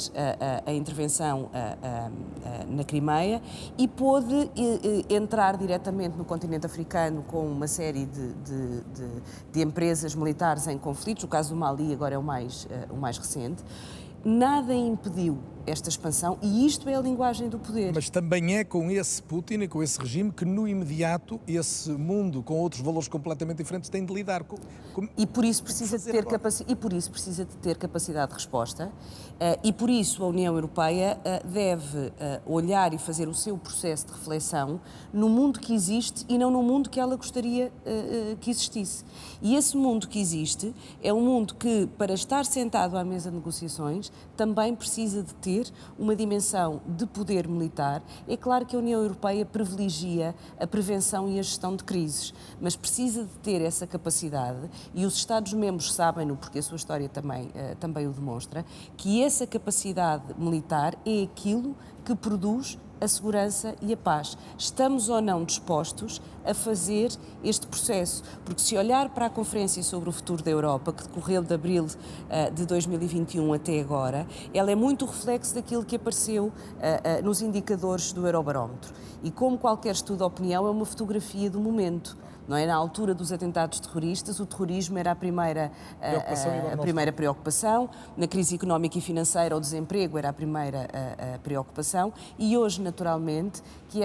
S8: a intervenção na Crimeia e pôde entrar diretamente no continente africano com uma série de empresas militares em conflitos. O caso do Mali agora é o mais recente. Nada impediu esta expansão e isto é a linguagem do poder.
S1: Mas também é com esse Putin e com esse regime que no imediato esse mundo com outros valores completamente diferentes tem de lidar com...
S8: E por isso precisa de ter capacidade de resposta e por isso a União Europeia deve olhar e fazer o seu processo de reflexão no mundo que existe e não no mundo que ela gostaria que existisse. E esse mundo que existe é um mundo que, para estar sentado à mesa de negociações, também precisa de ter uma dimensão de poder militar. É claro que a União Europeia privilegia a prevenção e a gestão de crises, mas precisa de ter essa capacidade, e os Estados-membros sabem-no, porque a sua história também o demonstra, que essa capacidade militar é aquilo que produz a segurança e a paz. Estamos ou não dispostos a fazer este processo? Porque se olhar para a Conferência sobre o Futuro da Europa, que decorreu de abril de 2021 até agora, ela é muito reflexo daquilo que apareceu nos indicadores do Eurobarómetro. E como qualquer estudo de opinião, é uma fotografia do momento. Não é? Na altura dos atentados terroristas, o terrorismo era a primeira preocupação, na crise económica e financeira o desemprego era a primeira preocupação e hoje, naturalmente, que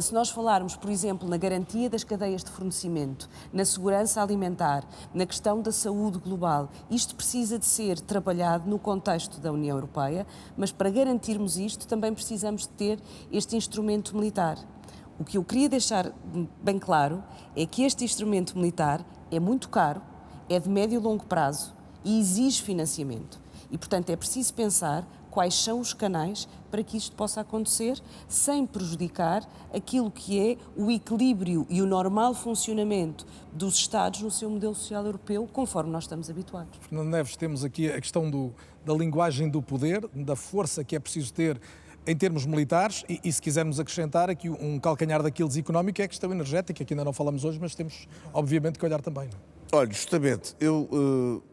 S8: se nós falarmos, por exemplo, na garantia das cadeias de fornecimento, na segurança alimentar, na questão da saúde global, isto precisa de ser trabalhado no contexto da União Europeia, mas para garantirmos isto também precisamos de ter este instrumento militar. O que eu queria deixar bem claro é que este instrumento militar é muito caro, é de médio e longo prazo e exige financiamento. E, portanto, é preciso pensar quais são os canais para que isto possa acontecer sem prejudicar aquilo que é o equilíbrio e o normal funcionamento dos Estados no seu modelo social europeu, conforme nós estamos habituados.
S1: Fernando Neves, temos aqui a questão da linguagem do poder, da força que é preciso ter em termos militares e se quisermos acrescentar aqui um calcanhar daqueles económico é a questão energética, que ainda não falamos hoje, mas temos obviamente que olhar também. Não?
S6: Olha, justamente, eu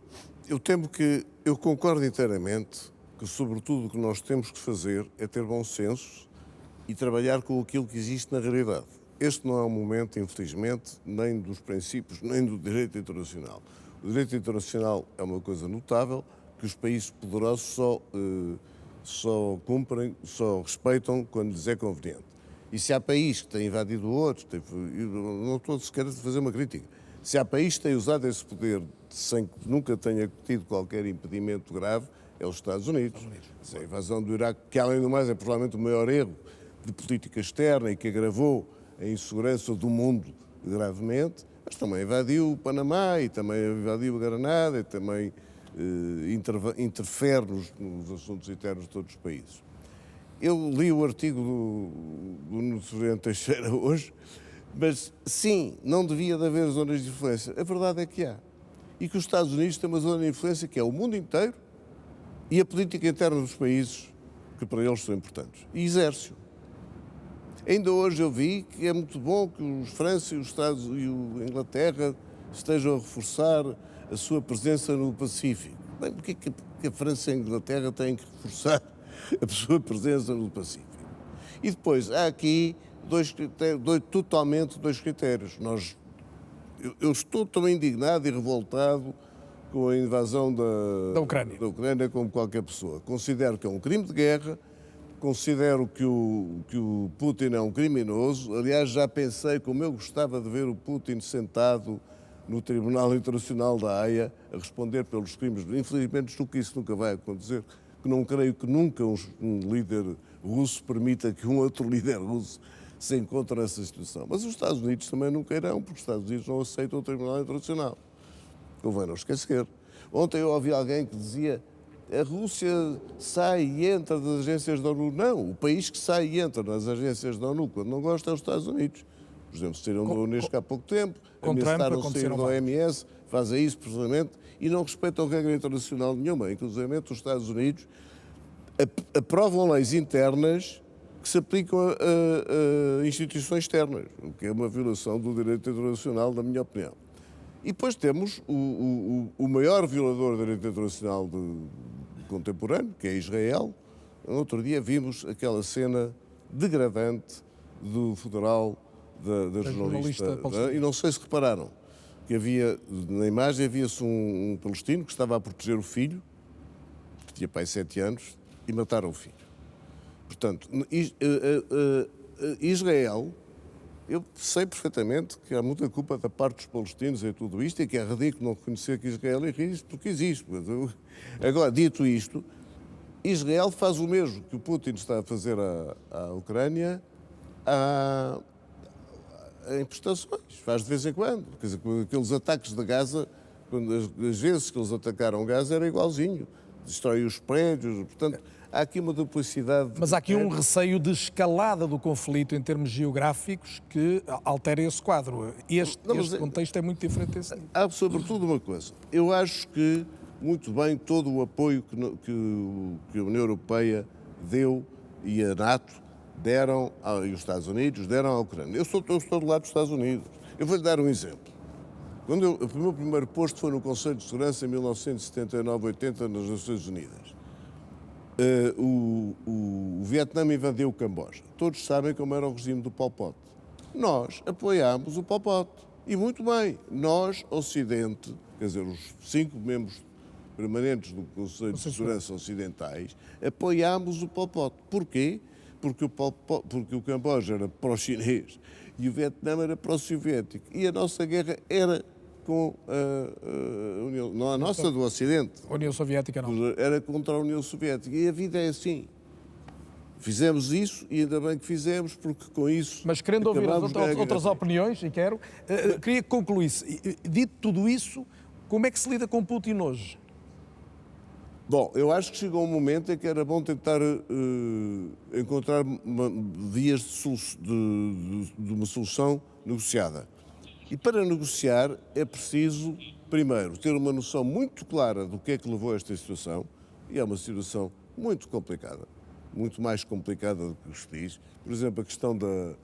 S6: temo que eu concordo inteiramente que sobretudo o que nós temos que fazer é ter bom senso e trabalhar com aquilo que existe na realidade. Este não é um momento, infelizmente, nem dos princípios, nem do direito internacional. O direito internacional é uma coisa notável que os países poderosos só cumprem, só respeitam quando lhes é conveniente. E se há país que tem invadido outros, não estou sequer a fazer uma crítica, se há país que tem usado esse poder sem que nunca tenha tido qualquer impedimento grave, é os Estados Unidos. A invasão do Iraque, que além do mais é provavelmente o maior erro de política externa e que agravou a insegurança do mundo gravemente, mas também invadiu o Panamá e também invadiu a Granada e também interfere nos assuntos internos de todos os países. Eu li o artigo do Severino Teixeira hoje, mas sim, não devia de haver zonas de influência. A verdade é que há. E que os Estados Unidos têm uma zona de influência que é o mundo inteiro e a política interna dos países que para eles são importantes. E exerce-o. Ainda hoje eu vi que é muito bom que os França e os Estados e a Inglaterra estejam a reforçar a sua presença no Pacífico. Bem, porque a França e a Inglaterra têm que reforçar a sua presença no Pacífico? E depois, há aqui dois critérios. Eu estou tão indignado e revoltado com a invasão da Ucrânia como qualquer pessoa. Considero que é um crime de guerra, considero que o Putin é um criminoso. Aliás, já pensei como eu gostava de ver o Putin sentado no Tribunal Internacional da Haia a responder pelos crimes. Infelizmente, julgo que isso nunca vai acontecer, que não creio que nunca um líder russo permita que um outro líder russo se encontre nessa situação. Mas os Estados Unidos também nunca irão, porque os Estados Unidos não aceitam o Tribunal Internacional. Convém não esquecer. Ontem eu ouvi alguém que dizia a Rússia sai e entra das agências da ONU. Não, o país que sai e entra nas agências da ONU quando não gosta é os Estados Unidos. Por exemplo, saíram da Unesco há pouco tempo, ameaçaram sair da OMS, fazem isso precisamente e não respeitam regra internacional nenhuma. Inclusive os Estados Unidos aprovam leis internas que se aplicam a instituições externas, o que é uma violação do direito internacional, na minha opinião. E depois temos o maior violador do direito internacional contemporâneo, que é Israel. No outro dia vimos aquela cena degradante do funeral da jornalista, e não sei se repararam, que havia, na imagem, havia-se um palestino que estava a proteger o filho, que tinha pai 7 anos, e mataram o filho. Portanto, Israel, eu sei perfeitamente que há muita culpa da parte dos palestinos em tudo isto, e que é ridículo não reconhecer que Israel existe, porque existe. Agora, dito isto, Israel faz o mesmo que o Putin está a fazer à Ucrânia, em prestações, faz de vez em quando. Quer dizer, aqueles ataques de Gaza, as vezes que eles atacaram Gaza, era igualzinho. Destrói os prédios, portanto, há aqui uma duplicidade.
S1: Mas há aqui um receio de escalada do conflito em termos geográficos que altera esse quadro. Este contexto é muito diferente desse.
S6: Há, sobretudo, uma coisa. Eu acho que, muito bem, todo o apoio que a União Europeia deu e a NATO deram, e os Estados Unidos deram à Ucrânia. Eu estou do lado dos Estados Unidos. Eu vou-lhe dar um exemplo. O meu primeiro posto foi no Conselho de Segurança em 1979-80 nas Nações Unidas. O Vietnã invadiu o Camboja. Todos sabem como era o regime do Pol Pot. Nós apoiámos o Pol Pot. E muito bem. Nós, Ocidente, quer dizer, os 5 membros permanentes do Conselho de Segurança ocidentais, apoiámos o Pol Pot. Porquê? Porque o Camboja era pró-chinês e o Vietnã era pró-soviético. E a nossa guerra era com a União, não a nossa do Ocidente.
S1: A União Soviética não.
S6: Era contra a União Soviética. E a vida é assim. Fizemos isso e ainda bem que fizemos, porque com isso...
S1: Mas querendo ouvir outras opiniões, e queria que concluísse. Dito tudo isso, como é que se lida com Putin hoje?
S6: Bom, eu acho que chegou um momento em que era bom tentar encontrar vias de uma solução negociada. E para negociar é preciso, primeiro, ter uma noção muito clara do que é que levou a esta situação, e é uma situação muito complicada, muito mais complicada do que se diz. Por exemplo, a questão da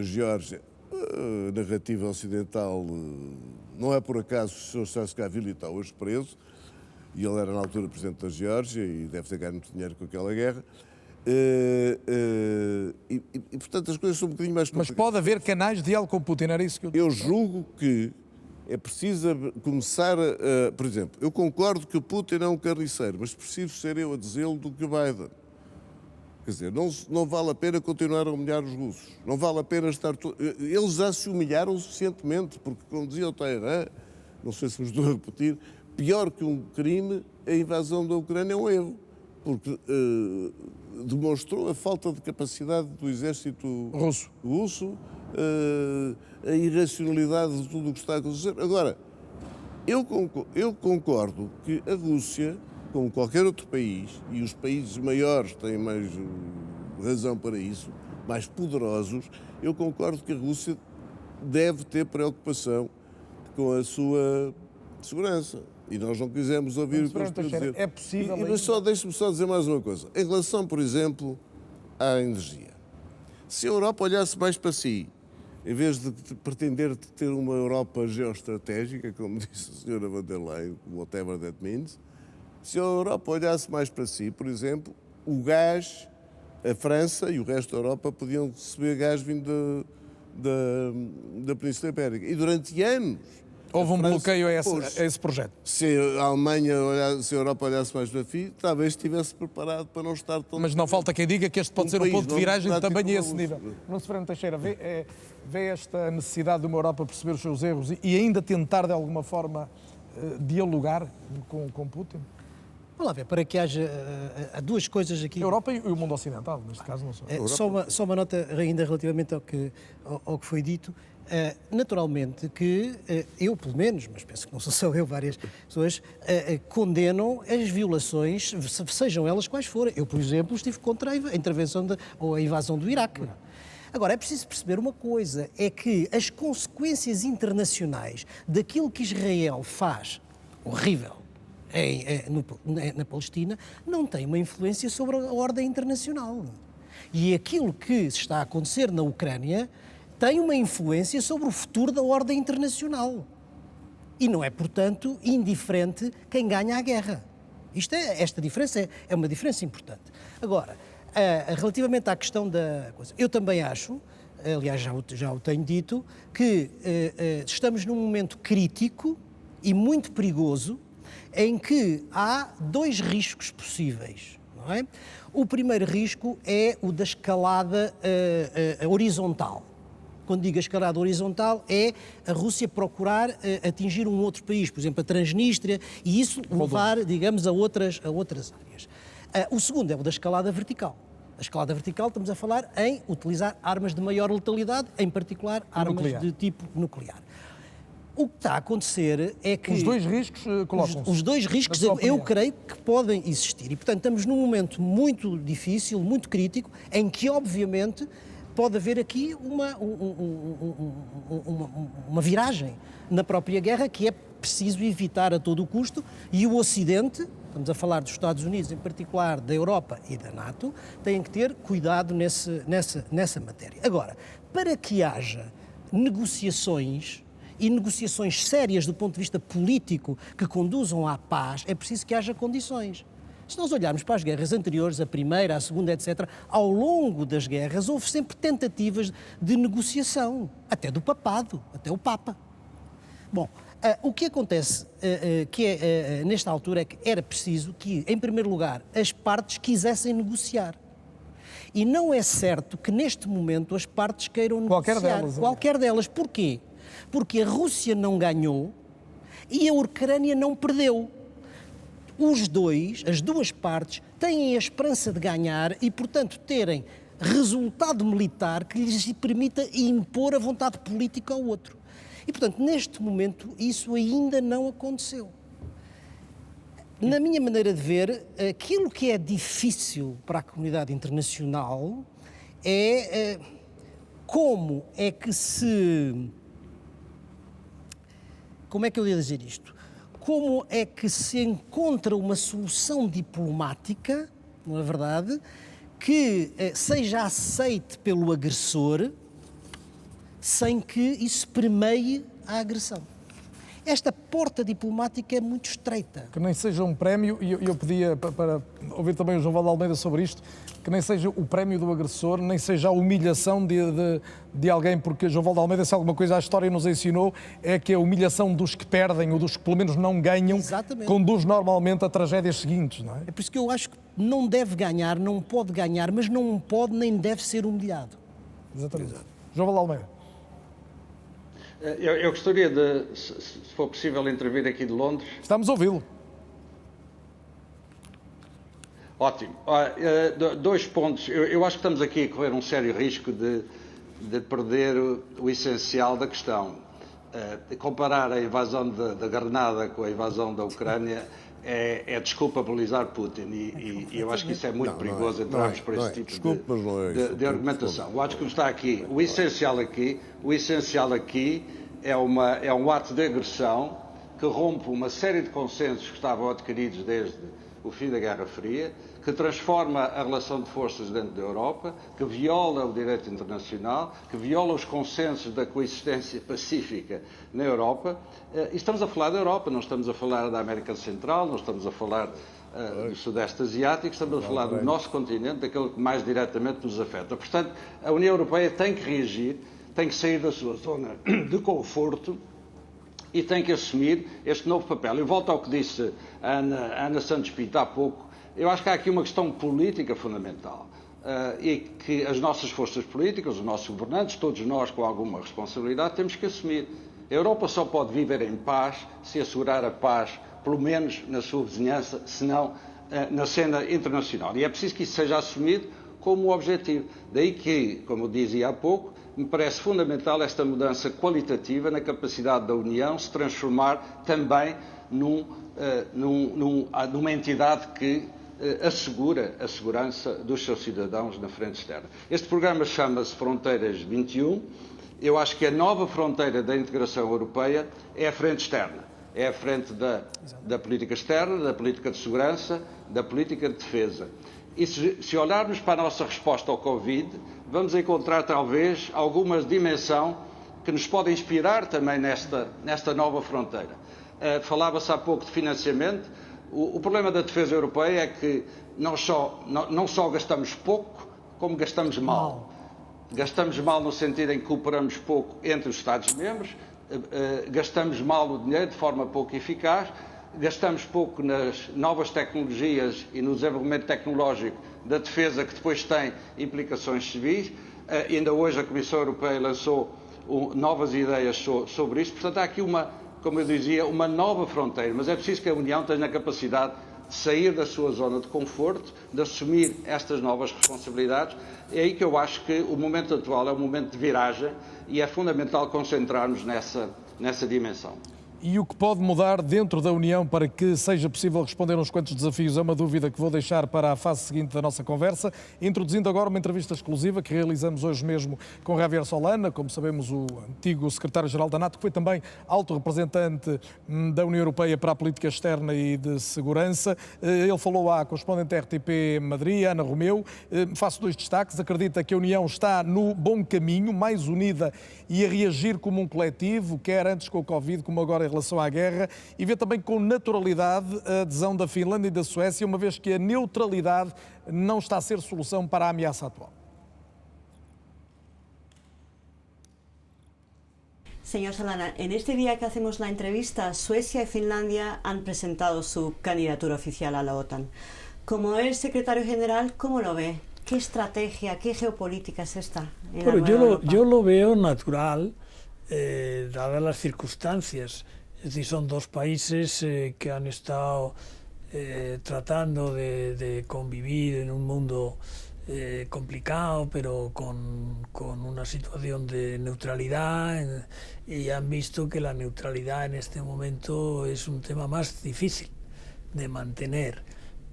S6: Geórgia, a narrativa ocidental, não é por acaso que o Sr. Saakashvili está hoje preso, e ele era na altura presidente da Geórgia e deve ter ganho muito dinheiro com aquela guerra. Portanto, as coisas são um bocadinho mais complicadas.
S1: Mas pode haver canais de diálogo com Putin, era isso que
S6: eu julgo que é preciso começar a... Por exemplo, eu concordo que o Putin é um carniceiro, mas preciso ser eu a dizê-lo do que o Biden. Quer dizer, não vale a pena continuar a humilhar os russos. Não vale a pena estar... Eles já se humilharam suficientemente, porque, como dizia o Talleyrand, não sei se vos estou a repetir, pior que um crime, a invasão da Ucrânia é um erro, porque demonstrou a falta de capacidade do exército russo, a irracionalidade de tudo o que está a acontecer. Agora, eu concordo que a Rússia, como qualquer outro país, e os países maiores têm mais razão para isso, mais poderosos, eu concordo que a Rússia deve ter preocupação com a sua segurança. E nós não quisemos ouvir o que eu estou a dizer.
S1: É possível...
S6: Mas deixe-me só dizer mais uma coisa. Em relação, por exemplo, à energia. Se a Europa olhasse mais para si, em vez de pretender ter uma Europa geoestratégica, como disse a senhora von der Leyen, whatever that means, se a Europa olhasse mais para si, por exemplo, o gás, a França e o resto da Europa podiam receber gás vindo da Península Ibérica. E durante anos...
S1: Houve um bloqueio a esse projeto.
S6: Se a Alemanha, se a Europa olhasse mais para si, talvez estivesse preparado para não estar tão...
S1: Mas não falta quem diga que este pode ser um ponto de viragem também a esse nível. Nuno Severino Teixeira, vê esta necessidade de uma Europa perceber os seus erros e ainda tentar, de alguma forma, dialogar com Putin?
S9: Vamos lá ver, para que haja... Há duas coisas aqui...
S1: A Europa e o mundo ocidental, neste caso, não só.
S9: Só uma nota ainda relativamente ao que foi dito. Naturalmente que eu, pelo menos, mas penso que não sou só eu, várias pessoas, condenam as violações, sejam elas quais forem. Eu, por exemplo, estive contra a intervenção ou a invasão do Iraque. Agora, é preciso perceber uma coisa, é que as consequências internacionais daquilo que Israel faz, horrível, na Palestina não tem uma influência sobre a ordem internacional. E aquilo que está a acontecer na Ucrânia tem uma influência sobre o futuro da ordem internacional. E não é, portanto, indiferente quem ganha a guerra. Esta diferença é uma diferença importante. Agora, relativamente à questão da coisa, eu também acho, aliás já o tenho dito, que estamos num momento crítico e muito perigoso em que há dois riscos possíveis, não é? O primeiro risco é o da escalada horizontal. Quando digo escalada horizontal, é a Rússia procurar atingir um outro país, por exemplo, a Transnistria, e isso levar, digamos, a outras áreas. O segundo é o da escalada vertical. A escalada vertical, estamos a falar em utilizar armas de maior letalidade, em particular armas de tipo nuclear. O que está a acontecer é que...
S1: Os dois riscos colocam-se.
S9: Os dois riscos, eu creio que podem existir. E, portanto, estamos num momento muito difícil, muito crítico, em que, obviamente, pode haver aqui uma viragem na própria guerra que é preciso evitar a todo o custo, e o Ocidente, estamos a falar dos Estados Unidos em particular, da Europa e da NATO, têm que ter cuidado nessa matéria. Agora, para que haja negociações e negociações sérias do ponto de vista político que conduzam à paz, é preciso que haja condições. Se nós olharmos para as guerras anteriores, a primeira, a segunda, etc., ao longo das guerras houve sempre tentativas de negociação, até do papado, até o Papa. Bom, o que acontece nesta altura é que era preciso que, em primeiro lugar, as partes quisessem negociar. E não é certo que neste momento as partes queiram negociar. Qualquer delas. Porquê? Porque a Rússia não ganhou e a Ucrânia não perdeu. As duas partes, têm a esperança de ganhar e, portanto, terem resultado militar que lhes permita impor a vontade política ao outro. E, portanto, neste momento, isso ainda não aconteceu. Na minha maneira de ver, aquilo que é difícil para a comunidade internacional é como é que eu ia dizer isto? Como é que se encontra uma solução diplomática, não é verdade, que seja aceite pelo agressor sem que isso permeie a agressão. Esta porta diplomática é muito estreita.
S1: Que nem seja um prémio, e eu pedia para ouvir também o João Valde Almeida sobre isto, que nem seja o prémio do agressor, nem seja a humilhação de alguém, porque João Valde Almeida, se alguma coisa a história nos ensinou, é que a humilhação dos que perdem, ou dos que pelo menos não ganham, conduz normalmente a tragédias seguintes, não é?
S9: É por isso que eu acho que não deve ganhar, não pode ganhar, mas não pode nem deve ser humilhado.
S1: Exatamente. João Valde Almeida.
S7: Eu gostaria de, se for possível, intervir aqui de Londres.
S1: Estamos a ouvi-lo.
S7: Ótimo. Dois pontos. Eu acho que estamos aqui a correr um sério risco de perder o essencial da questão. Comparar a invasão da Granada com a invasão da Ucrânia é desculpabilizar Putin e eu acho que isso é muito perigoso entrarmos por esse tipo de argumentação. Eu acho que está aqui, o essencial aqui é um ato de agressão que rompe uma série de consensos que estavam adquiridos desde o fim da Guerra Fria, que transforma a relação de forças dentro da Europa, que viola o direito internacional, que viola os consensos da coexistência pacífica na Europa. E estamos a falar da Europa, não estamos a falar da América Central, não estamos a falar do Sudeste Asiático, estamos a falar do nosso continente, daquilo que mais diretamente nos afeta. Portanto, a União Europeia tem que reagir, tem que sair da sua zona de conforto e tem que assumir este novo papel. Eu volto ao que disse a Ana Santos Pinto há pouco. Eu acho que há aqui uma questão política fundamental e que as nossas forças políticas, os nossos governantes, todos nós com alguma responsabilidade, temos que assumir. A Europa só pode viver em paz se assegurar a paz, pelo menos na sua vizinhança, se não na cena internacional. E é preciso que isso seja assumido como objetivo. Daí que, como eu dizia há pouco, me parece fundamental esta mudança qualitativa na capacidade da União se transformar também numa entidade que assegura a segurança dos seus cidadãos na frente externa. Este programa chama-se Fronteiras 21. Eu acho que a nova fronteira da integração europeia é a frente externa. é à frente da política externa, da política de segurança, da política de defesa. E se olharmos para a nossa resposta ao Covid, vamos encontrar talvez alguma dimensão que nos pode inspirar também nesta nova fronteira. Falava-se há pouco de financiamento. O problema da defesa europeia é que não só gastamos pouco, como gastamos mal. Gastamos mal no sentido em que cooperamos pouco entre os Estados-membros, gastamos mal o dinheiro de forma pouco eficaz, gastamos pouco nas novas tecnologias e no desenvolvimento tecnológico da defesa, que depois tem implicações civis. Ainda hoje a Comissão Europeia lançou novas ideias sobre isto. Portanto, há aqui como eu dizia, uma nova fronteira, mas é preciso que a União tenha a capacidade de sair da sua zona de conforto, de assumir estas novas responsabilidades. É aí que eu acho que o momento atual é um momento de viragem e é fundamental concentrarmos nessa dimensão.
S1: E o que pode mudar dentro da União para que seja possível responder a uns quantos desafios é uma dúvida que vou deixar para a fase seguinte da nossa conversa, introduzindo agora uma entrevista exclusiva que realizamos hoje mesmo com Javier Solana, como sabemos o antigo secretário-geral da NATO, que foi também alto representante da União Europeia para a política externa e de segurança. Ele falou à correspondente RTP Madrid, Ana Romeu. Faço 2 destaques. Acredita que a União está no bom caminho, mais unida e a reagir como um coletivo, quer antes com o Covid, como agora em relação à guerra, e vê também com naturalidade a adesão da Finlândia e da Suécia, uma vez que a neutralidade não está a ser solução para a ameaça atual.
S10: Señor Solana, en este día que hacemos la entrevista, Suecia y Finlandia han presentado su candidatura oficial a la OTAN. Como es secretario general, ¿cómo lo ve? ¿Qué estrategia, qué geopolítica es esta?
S11: Bueno, yo lo veo natural, dadas las circunstancias. Es decir, son 2 países que han estado tratando de convivir en un mundo complicado, pero con una situación de neutralidad, y han visto que la neutralidad en este momento es un tema más difícil de mantener.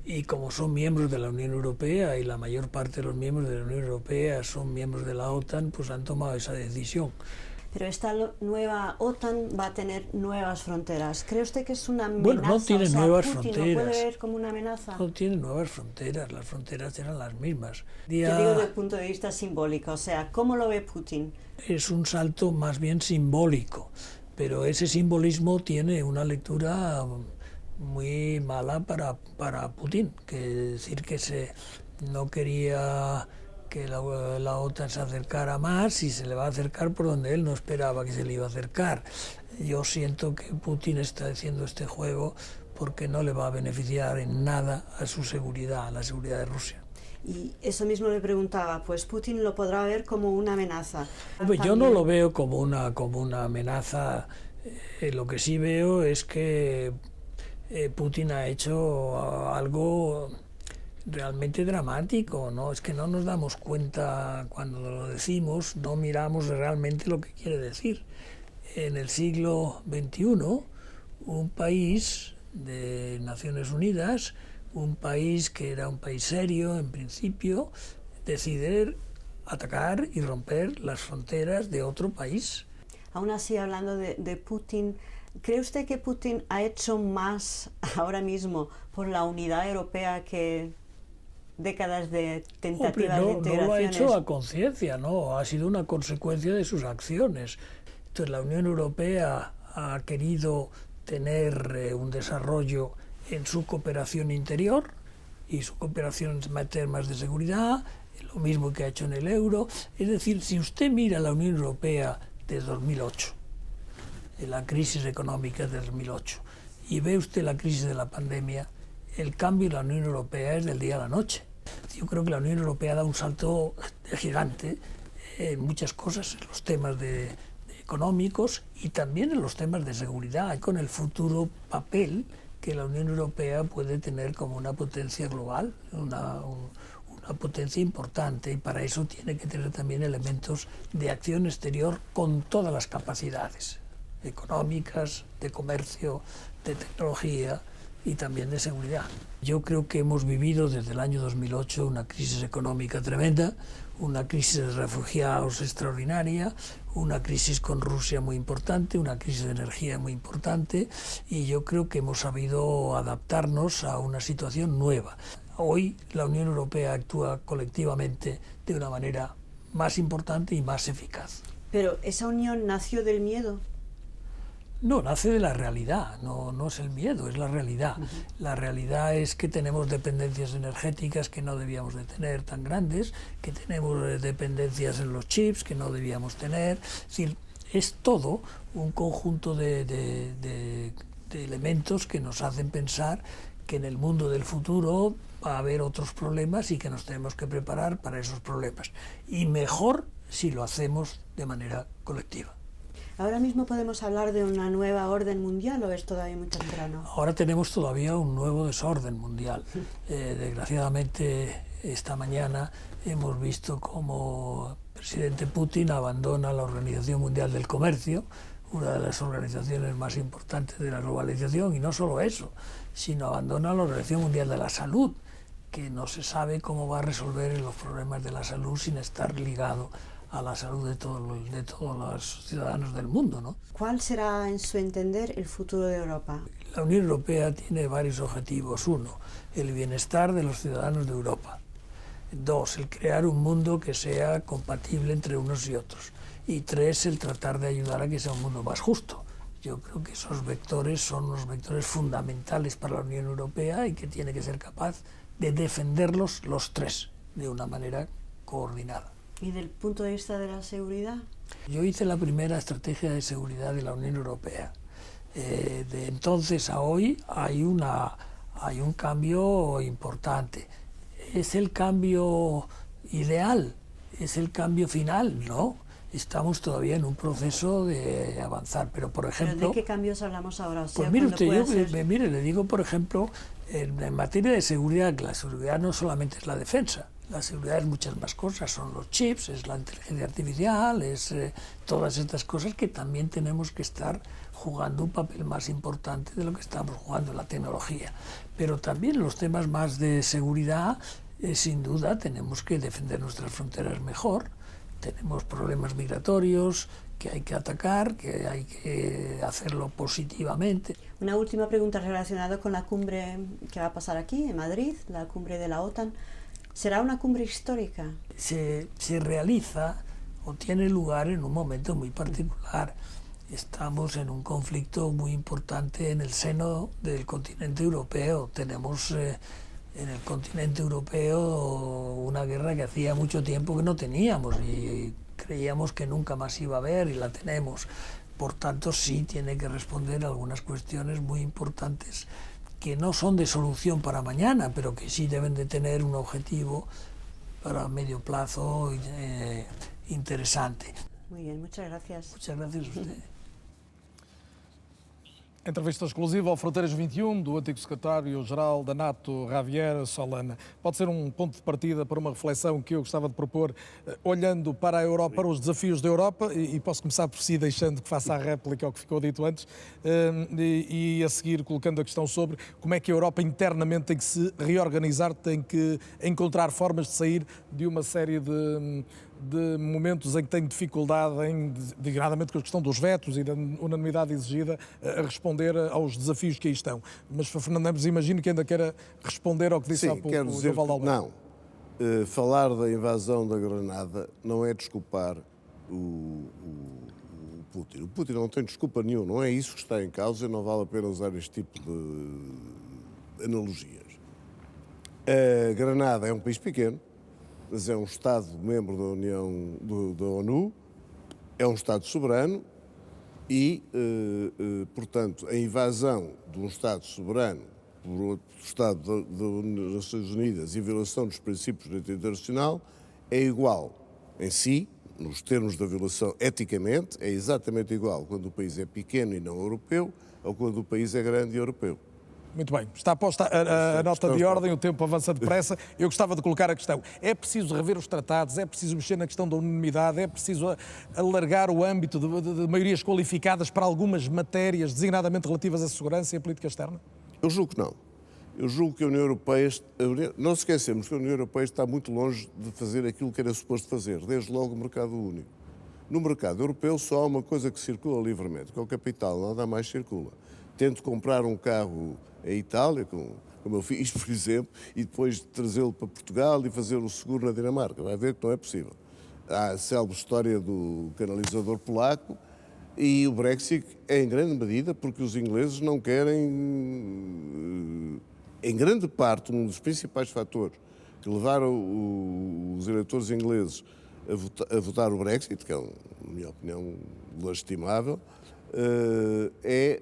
S11: Y como son miembros de la Unión Europea, y la mayor parte de los miembros de la Unión Europea son miembros de la OTAN, pues han tomado esa decisión.
S10: Pero esta nueva OTAN va a tener nuevas fronteras. ¿Cree usted que es una amenaza?
S11: Bueno, no tiene nuevas
S10: Putin
S11: fronteras.
S10: ¿Lo puede ver como una amenaza?
S11: No tiene nuevas fronteras, las fronteras eran las mismas.
S10: Yo digo desde el punto de vista simbólico, o sea, ¿cómo lo ve Putin?
S11: Es un salto más bien simbólico, pero ese simbolismo tiene una lectura muy mala para Putin, que decir que no quería que la OTAN se acercara más y se le va a acercar por donde él no esperaba que se le iba a acercar. Yo siento que Putin está haciendo este juego porque no le va a beneficiar en nada a su seguridad, a la seguridad de Rusia.
S10: Y eso mismo le preguntaba, pues Putin lo podrá ver como una amenaza.
S11: Yo no lo veo como una amenaza. Lo que sí veo es que Putin ha hecho algo realmente dramático, ¿no? Es que no nos damos cuenta cuando lo decimos, no miramos realmente lo que quiere decir. En el siglo XXI, un país de Naciones Unidas, un país que era un país serio en principio, decide atacar y romper las fronteras de otro país.
S10: Aún así, hablando de Putin, ¿cree usted que Putin ha hecho más ahora mismo por la unidad europea que décadas de tentativas de integraciones?
S11: No lo ha hecho a conciencia, no, ha sido una consecuencia de sus acciones. Entonces la Unión Europea ha querido tener un desarrollo en su cooperación interior y su cooperación en temas de seguridad, lo mismo que ha hecho en el euro. Es decir, si usted mira la Unión Europea de 2008, en la crisis económica de 2008, y ve usted la crisis de la pandemia, el cambio en la Unión Europea es del día a la noche. Yo creo que la Unión Europea da un salto gigante en muchas cosas, en los temas económicos y también en los temas de seguridad, con el futuro papel que la Unión Europea puede tener como una potencia global, una potencia importante, y para eso tiene que tener también elementos de acción exterior con todas las capacidades económicas, de comercio, de tecnología, y también de seguridad. Yo creo que hemos vivido desde el año 2008 una crisis económica tremenda, una crisis de refugiados extraordinaria, una crisis con Rusia muy importante, una crisis de energía muy importante, y yo creo que hemos sabido adaptarnos a una situación nueva. Hoy la Unión Europea actúa colectivamente de una manera más importante y más eficaz.
S10: Pero esa unión nació del miedo.
S11: No, nace de la realidad, no es el miedo, es la realidad. La realidad es que tenemos dependencias energéticas que no debíamos de tener tan grandes, que tenemos dependencias en los chips que no debíamos tener. Es decir, es todo un conjunto de elementos que nos hacen pensar que en el mundo del futuro va a haber otros problemas y que nos tenemos que preparar para esos problemas. Y mejor si lo hacemos de manera colectiva.
S10: ¿Ahora mismo podemos hablar de una nueva orden mundial o es todavía muy temprano?
S11: Ahora tenemos todavía un nuevo desorden mundial. Desgraciadamente, esta mañana hemos visto cómo el presidente Putin abandona la Organización Mundial del Comercio, una de las organizaciones más importantes de la globalización, y no solo eso, sino abandona la Organización Mundial de la Salud, que no se sabe cómo va a resolver los problemas de la salud sin estar ligado a la salud de todos los ciudadanos del mundo, ¿no?
S10: ¿Cuál será, en su entender, el futuro de Europa?
S11: La Unión Europea tiene varios objetivos. Uno, el bienestar de los ciudadanos de Europa. Dos, el crear un mundo que sea compatible entre unos y otros. Y tres, el tratar de ayudar a que sea un mundo más justo. Yo creo que esos vectores son los vectores fundamentales para la Unión Europea y que tiene que ser capaz de defenderlos los tres de una manera coordinada.
S10: ¿Y del punto de vista de la seguridad?
S11: Yo hice la primera estrategia de seguridad de la Unión Europea. De entonces a hoy hay un cambio importante. ¿Es el cambio ideal? ¿Es el cambio final? No. Estamos todavía en un proceso de avanzar. Pero, por ejemplo...
S10: ¿Pero de qué cambios hablamos ahora? O sea,
S11: pues mire usted, mire, le digo, por ejemplo, en materia de seguridad, la seguridad no solamente es la defensa. La seguridad es muchas más cosas, son los chips, es la inteligencia artificial, es todas estas cosas que también tenemos que estar jugando un papel más importante de lo que estamos jugando en la tecnología. Pero también los temas más de seguridad, sin duda, tenemos que defender nuestras fronteras mejor, tenemos problemas migratorios que hay que atacar, que hay que hacerlo positivamente.
S10: Una última pregunta relacionada con la cumbre que va a pasar aquí, en Madrid, la cumbre de la OTAN. ¿Será una cumbre histórica?
S11: Se realiza o tiene lugar en un momento muy particular. Estamos en un conflicto muy importante en el seno del continente europeo. Tenemos en el continente europeo una guerra que hacía mucho tiempo que no teníamos y creíamos que nunca más iba a haber y la tenemos. Por tanto, sí tiene que responder a algunas cuestiones muy importantes que no son de solución para mañana, pero que sí deben de tener un objetivo para medio plazo interesante.
S10: Muy bien, muchas gracias.
S11: Muchas gracias a usted.
S1: Entrevista exclusiva ao Fronteiras 21 do antigo secretário-geral da NATO, Javier Solana. Pode ser um ponto de partida para uma reflexão que eu gostava de propor, olhando para a Europa, para os desafios da Europa, e posso começar por si, deixando que faça a réplica ao que ficou dito antes, e a seguir colocando a questão sobre como é que a Europa internamente tem que se reorganizar, tem que encontrar formas de sair de uma série de momentos em que tem dificuldade, dignadamente com a questão dos vetos e da unanimidade exigida, a responder aos desafios que aí estão. Mas, Fernando Neves, imagino que ainda queira responder ao que disse há pouco
S6: quero dizer
S1: o Val de Almeida.
S6: Não. Falar da invasão da Granada não é desculpar o Putin. O Putin não tem desculpa nenhuma, não é isso que está em causa e não vale a pena usar este tipo de analogias. A Granada é um país pequeno, mas é um Estado-membro da ONU, é um Estado soberano e, portanto, a invasão de um Estado soberano por outro Estado das Nações Unidas e a violação dos princípios do direito internacional é igual em si, nos termos da violação eticamente, é exatamente igual quando o país é pequeno e não europeu ou quando o país é grande e europeu.
S1: Muito bem, está posta a nota de ordem, o tempo avança depressa. Eu gostava de colocar a questão. É preciso rever os tratados, é preciso mexer na questão da unanimidade, é preciso alargar o âmbito de maiorias qualificadas para algumas matérias, designadamente relativas à segurança e à política externa?
S6: Eu julgo que não. Eu julgo que a União Europeia... Não se esquecemos que a União Europeia está muito longe de fazer aquilo que era suposto fazer, desde logo o mercado único. No mercado europeu só há uma coisa que circula livremente, que é o capital, nada mais circula. Tento comprar um carro em Itália, como eu fiz, por exemplo, e depois trazê-lo para Portugal e fazer o seguro na Dinamarca. Vai ver que não é possível. Há a célebre história do canalizador polaco e o Brexit é em grande medida porque os ingleses não querem... Em grande parte, um dos principais fatores que levaram os eleitores ingleses a votar o Brexit, que é, na minha opinião, lastimável, é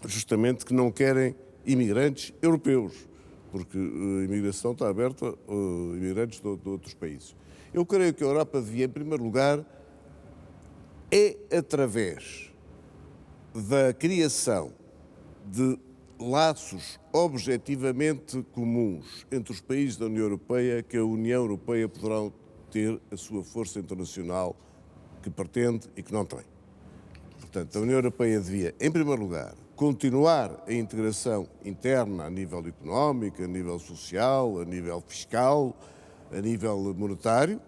S6: justamente que não querem imigrantes europeus, porque a imigração está aberta a imigrantes de outros países. Eu creio que a Europa devia, em primeiro lugar, através da criação de laços objetivamente comuns entre os países da União Europeia que a União Europeia poderá ter a sua força internacional que pretende e que não tem. Portanto, a União Europeia devia, em primeiro lugar, continuar a integração interna a nível económico, a nível social, a nível fiscal, a nível monetário,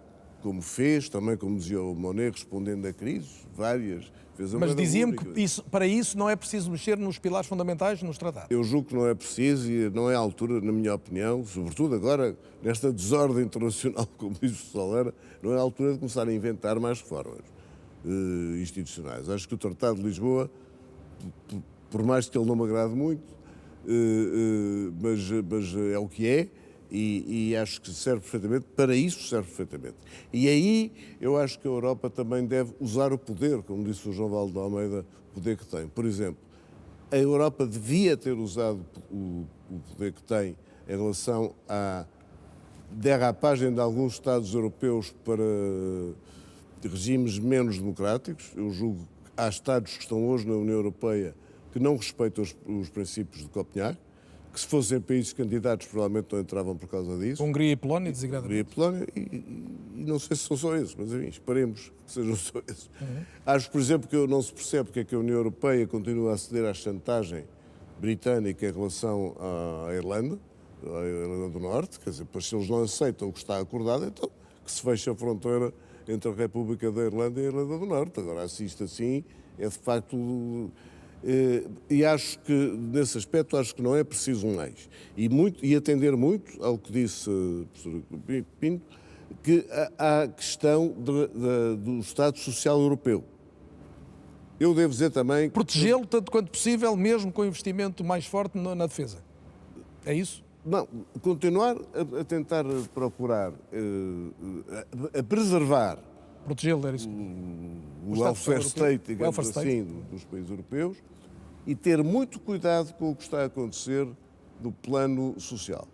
S6: como fez, também como dizia o Monet, respondendo à crise, várias vezes.
S1: Mas dizia-me que para isso não é preciso mexer nos pilares fundamentais, nos tratados.
S6: Eu julgo que não é preciso e não é a altura, na minha opinião, sobretudo agora, nesta desordem internacional, como diz o Solana, não é a altura de começar a inventar mais reformas institucionais. Acho que o Tratado de Lisboa, por mais que ele não me agrade muito, mas é o que é, e acho que serve perfeitamente, para isso serve perfeitamente. E aí eu acho que a Europa também deve usar o poder, como disse o João Valde de Almeida, o poder que tem. Por exemplo, a Europa devia ter usado o poder que tem em relação à derrapagem de alguns Estados europeus para regimes menos democráticos. Eu julgo que há Estados que estão hoje na União Europeia que não respeitam os princípios de Copenhague, que se fossem países candidatos provavelmente não entravam por causa disso.
S1: Hungria e Polónia, desigradamente.
S6: Hungria e Polónia, e não sei se são só esses, mas enfim, esperemos que sejam só esses. Acho, por exemplo, que não se percebe porque é que a União Europeia continua a ceder à chantagem britânica em relação à Irlanda do Norte, quer dizer, pois se eles não aceitam o que está acordado, então que se feche a fronteira entre a República da Irlanda e a Irlanda do Norte. Agora, se isto assim é de facto... E acho que, nesse aspecto, acho que não é preciso um ex. E atender muito ao que disse o professor Pinto, que há a questão do Estado Social Europeu. Eu devo dizer também...
S1: Protegê-lo tanto quanto possível, mesmo com investimento mais forte na defesa. É isso?
S6: Não, continuar a tentar procurar, a preservar...
S1: Protegê-lo, era isso.
S6: O welfare state, digamos assim, dos países europeus, e ter muito cuidado com o que está a acontecer no plano social.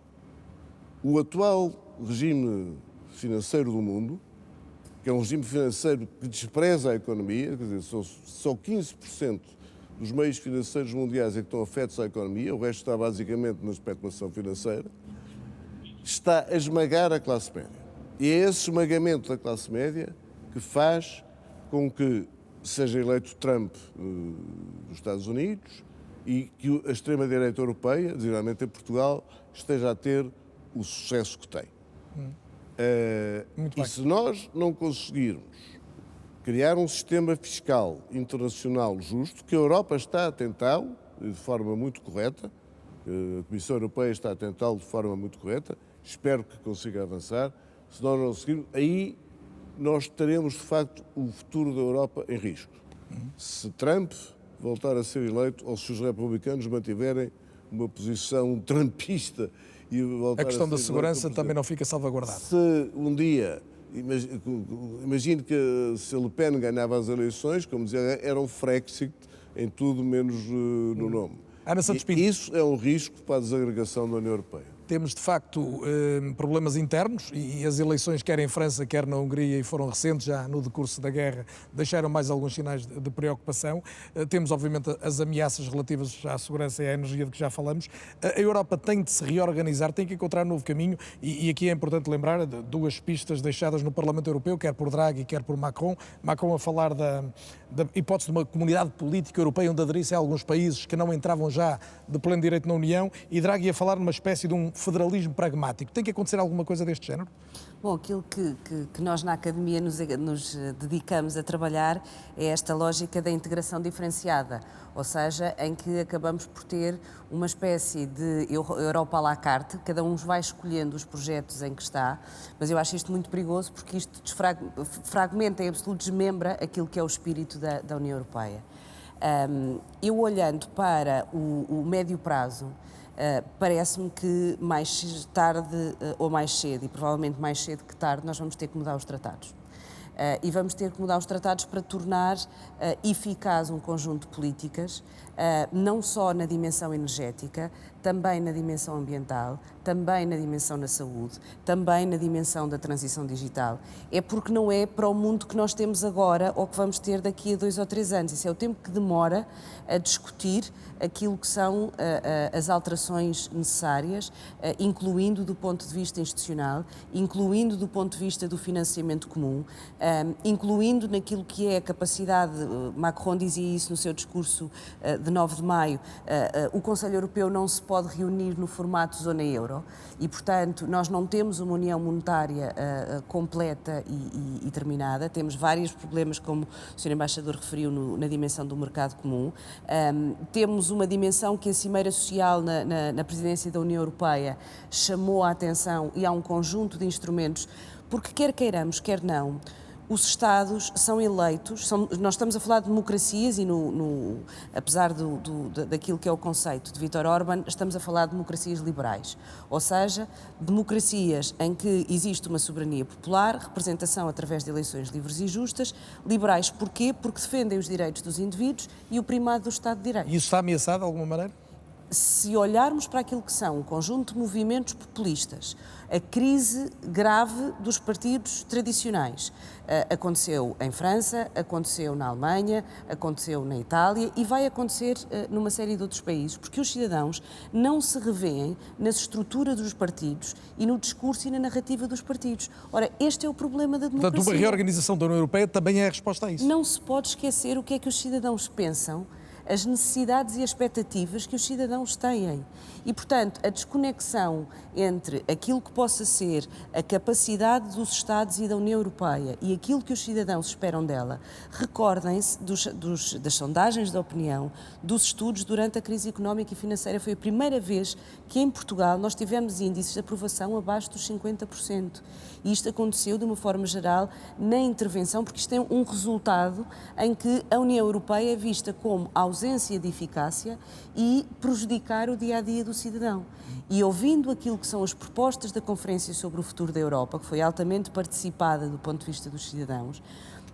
S6: O atual regime financeiro do mundo, que é um regime financeiro que despreza a economia, quer dizer, só 15% dos meios financeiros mundiais é que estão afetos à economia, o resto está basicamente na especulação financeira, está a esmagar a classe média. E é esse esmagamento da classe média que faz com que seja eleito Trump dos Estados Unidos e que a extrema-direita europeia, geralmente em Portugal, esteja a ter o sucesso que tem. E se nós não conseguirmos criar um sistema fiscal internacional justo, que a Europa está a tentá-lo de forma muito correta, a Comissão Europeia está a tentá-lo de forma muito correta, espero que consiga avançar, se nós não conseguirmos, aí nós teremos, de facto, o futuro da Europa em risco. Se Trump voltar a ser eleito ou se os republicanos mantiverem uma posição trumpista e voltar
S1: a questão da
S6: ser
S1: segurança
S6: eleito,
S1: também não fica salvaguardada.
S6: Se um dia, imagino que se Le Pen ganhava as eleições, como dizia, era um Frexit em tudo menos no nome.
S1: Ana Santos Pinto.
S6: Isso é um risco para a desagregação da União Europeia.
S1: Temos, de facto, problemas internos e as eleições, quer em França, quer na Hungria, e foram recentes já no decurso da guerra, deixaram mais alguns sinais de preocupação. Temos, obviamente, as ameaças relativas à segurança e à energia de que já falamos. A Europa tem de se reorganizar, tem que encontrar um novo caminho e aqui é importante lembrar de duas pistas deixadas no Parlamento Europeu, quer por Draghi, quer por Macron. Macron a falar da hipótese de uma comunidade política europeia onde aderissem alguns países que não entravam já de pleno direito na União, e Draghi a falar numa espécie de um federalismo pragmático. Tem que acontecer alguma coisa deste género?
S8: Bom, aquilo que nós na Academia nos dedicamos a trabalhar é esta lógica da integração diferenciada, ou seja, em que acabamos por ter uma espécie de Europa à la carte, cada um vai escolhendo os projetos em que está, mas eu acho isto muito perigoso porque isto fragmenta e absolutamente desmembra aquilo que é o espírito da União Europeia. Eu olhando para o médio prazo, parece-me que mais tarde ou mais cedo, e provavelmente mais cedo que tarde, nós vamos ter que mudar os tratados. E vamos ter que mudar os tratados para tornar eficaz um conjunto de políticas, não só na dimensão energética, também na dimensão ambiental, também na dimensão da saúde, também na dimensão da transição digital. É porque não é para o mundo que nós temos agora ou que vamos ter daqui a 2 ou 3 anos. Isso é o tempo que demora a discutir aquilo que são as alterações necessárias, incluindo do ponto de vista institucional, incluindo do ponto de vista do financiamento comum, incluindo naquilo que é a capacidade, Macron dizia isso no seu discurso de 9 de maio, o Conselho Europeu não se pode reunir no formato zona euro e, portanto, nós não temos uma união monetária completa e terminada, temos vários problemas, como o Sr. Embaixador referiu, na dimensão do mercado comum. Temos uma dimensão que a Cimeira Social na presidência da União Europeia chamou a atenção, e há um conjunto de instrumentos, porque quer queiramos, quer não, os Estados são eleitos, nós estamos a falar de democracias e, apesar daquilo que é o conceito de Viktor Orbán, estamos a falar de democracias liberais, ou seja, democracias em que existe uma soberania popular, representação através de eleições livres e justas. Liberais porquê? Porque defendem os direitos dos indivíduos e o primado do Estado de Direito.
S1: E isso está ameaçado de alguma maneira?
S8: Se olharmos para aquilo que são um conjunto de movimentos populistas, a crise grave dos partidos tradicionais, aconteceu em França, aconteceu na Alemanha, aconteceu na Itália e vai acontecer numa série de outros países, porque os cidadãos não se revêem nas estruturas dos partidos e no discurso e na narrativa dos partidos. Ora, este é o problema da democracia.
S1: Portanto, uma reorganização da União Europeia também é a resposta a isso.
S8: Não se pode esquecer o que é que os cidadãos pensam, as necessidades e expectativas que os cidadãos têm. E, portanto, a desconexão entre aquilo que possa ser a capacidade dos Estados e da União Europeia e aquilo que os cidadãos esperam dela, recordem-se das sondagens de opinião, dos estudos durante a crise económica e financeira. Foi a primeira vez que em Portugal nós tivemos índices de aprovação abaixo dos 50%. E isto aconteceu de uma forma geral na intervenção, porque isto é um resultado em que a União Europeia é vista como ausência de eficácia e prejudicar o dia-a-dia do cidadão. E ouvindo aquilo que são as propostas da Conferência sobre o Futuro da Europa, que foi altamente participada do ponto de vista dos cidadãos,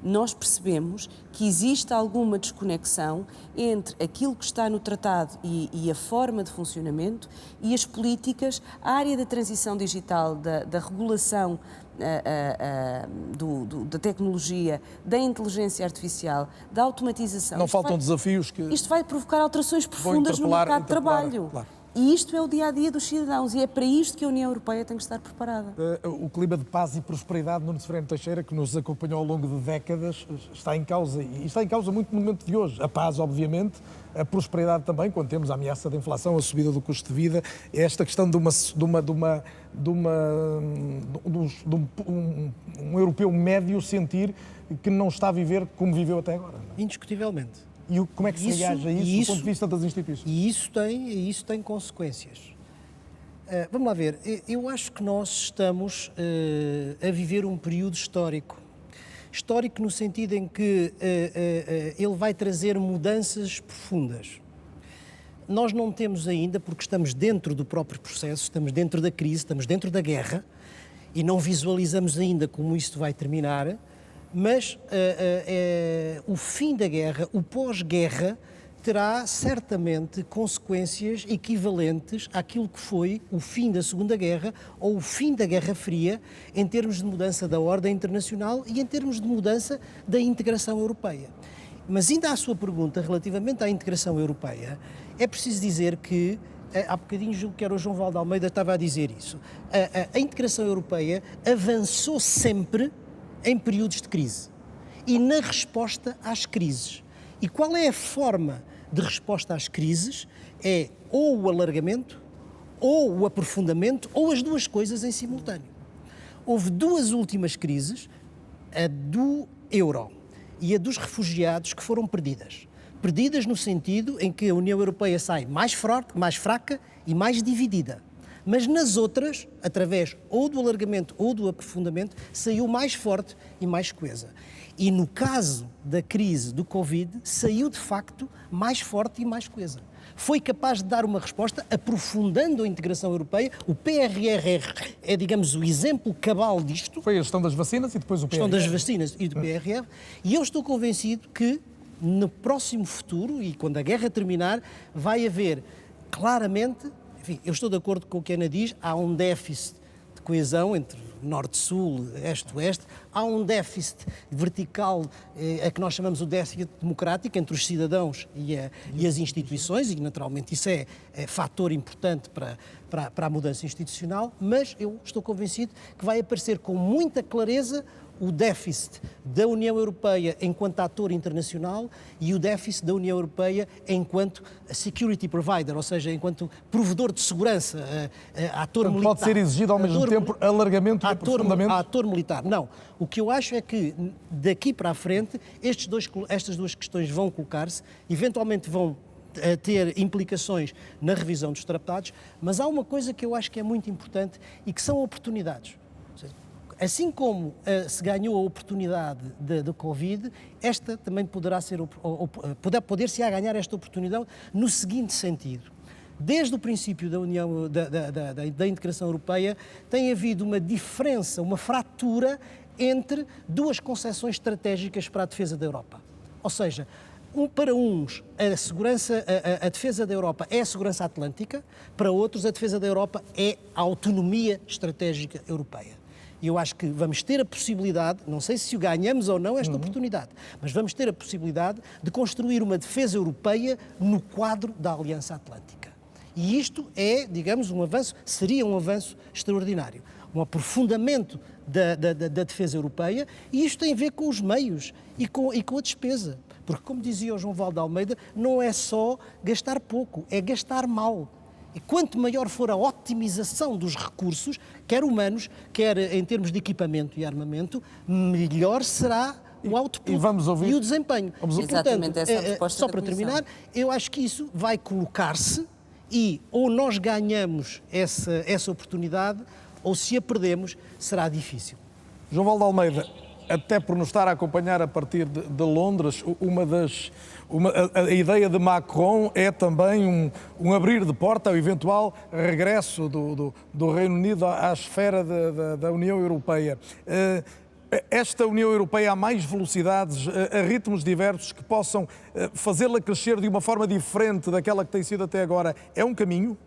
S8: nós percebemos que existe alguma desconexão entre aquilo que está no tratado e a forma de funcionamento e as políticas, a área da transição digital, da regulação da tecnologia, da inteligência artificial, da automatização.
S1: Não faltam desafios que...
S8: Isto vai provocar alterações profundas no mercado de trabalho. Claro. E isto é o dia-a-dia dos cidadãos e é para isto que a União Europeia tem que estar preparada.
S1: O clima de paz e prosperidade, Nuno Severino Teixeira, que nos acompanhou ao longo de décadas, está em causa. E está em causa muito no momento de hoje. A paz, obviamente, a prosperidade também, quando temos a ameaça da inflação, a subida do custo de vida, é esta questão de um europeu médio sentir que não está a viver como viveu até agora. Não é?
S9: Indiscutivelmente.
S1: E como é que se reage a isso do ponto de vista das instituições?
S9: E isso tem consequências. Vamos lá ver, eu acho que nós estamos a viver um período histórico. Histórico no sentido em que ele vai trazer mudanças profundas. Nós não temos ainda, porque estamos dentro do próprio processo, estamos dentro da crise, estamos dentro da guerra e não visualizamos ainda como isto vai terminar, mas o fim da guerra, o pós-guerra, terá certamente consequências equivalentes àquilo que foi o fim da Segunda Guerra ou o fim da Guerra Fria em termos de mudança da ordem internacional e em termos de mudança da integração europeia. Mas ainda à sua pergunta relativamente à integração europeia, é preciso dizer que, há bocadinho julgo que era o João Val de Almeida estava a dizer isso, a integração europeia avançou sempre em períodos de crise e na resposta às crises. E qual é a forma de resposta às crises? É ou o alargamento, ou o aprofundamento, ou as duas coisas em simultâneo. Houve duas últimas crises, a do euro e a dos refugiados, que foram perdidas. Perdidas no sentido em que a União Europeia sai mais forte, mais fraca e mais dividida. Mas nas outras, através ou do alargamento ou do aprofundamento, saiu mais forte e mais coesa. E no caso da crise do Covid, saiu de facto mais forte e mais coesa. Foi capaz de dar uma resposta aprofundando a integração europeia. O PRR é, digamos, o exemplo cabal disto.
S1: Foi a questão das vacinas e depois o PRR.
S9: A questão das vacinas e do PRR. E eu estou convencido que no próximo futuro, e quando a guerra terminar, vai haver claramente, enfim, eu estou de acordo com o que a Ana diz, há um déficit de coesão entre norte-sul, este-oeste, há um déficit vertical, a que nós chamamos o déficit democrático, entre os cidadãos e as instituições, e naturalmente isso é fator importante para a mudança institucional, mas eu estou convencido que vai aparecer com muita clareza o déficit da União Europeia enquanto ator internacional e o déficit da União Europeia enquanto security provider, ou seja, enquanto provedor de segurança, ator militar.
S1: Pode ser exigido ao mesmo tempo alargamento e aprofundamento?
S9: Ator militar. Não. O que eu acho é que daqui para a frente estas duas questões vão colocar-se, eventualmente vão ter implicações na revisão dos tratados, mas há uma coisa que eu acho que é muito importante e que são oportunidades. Assim como se ganhou a oportunidade da Covid, esta também poder-se a ganhar esta oportunidade no seguinte sentido. Desde o princípio da integração europeia, tem havido uma diferença, uma fratura entre duas concepções estratégicas para a defesa da Europa. Ou seja, para uns a defesa da Europa é a segurança atlântica, para outros a defesa da Europa é a autonomia estratégica europeia. E eu acho que vamos ter a possibilidade, não sei se o ganhamos ou não esta oportunidade, mas vamos ter a possibilidade de construir uma defesa europeia no quadro da Aliança Atlântica. E isto é, digamos, seria um avanço extraordinário. Um aprofundamento da defesa europeia, e isto tem a ver com os meios e com a despesa. Porque, como dizia o João Val de Almeida, não é só gastar pouco, é gastar mal. E quanto maior for a otimização dos recursos, quer humanos, quer em termos de equipamento e armamento, melhor será o output e o desempenho.
S8: Exatamente,
S9: portanto,
S8: essa é a resposta
S9: só
S8: da
S9: para
S8: Comissão.
S9: terminar, eu acho que isso vai colocar-se e ou nós ganhamos essa oportunidade ou se a perdemos, será difícil.
S1: João Val de Almeida, até por nos estar a acompanhar a partir de Londres, a ideia de Macron é também um abrir de porta ao eventual regresso do Reino Unido à esfera da União Europeia. Esta União Europeia a mais velocidades, a ritmos diversos que possam fazê-la crescer de uma forma diferente daquela que tem sido até agora, é um caminho?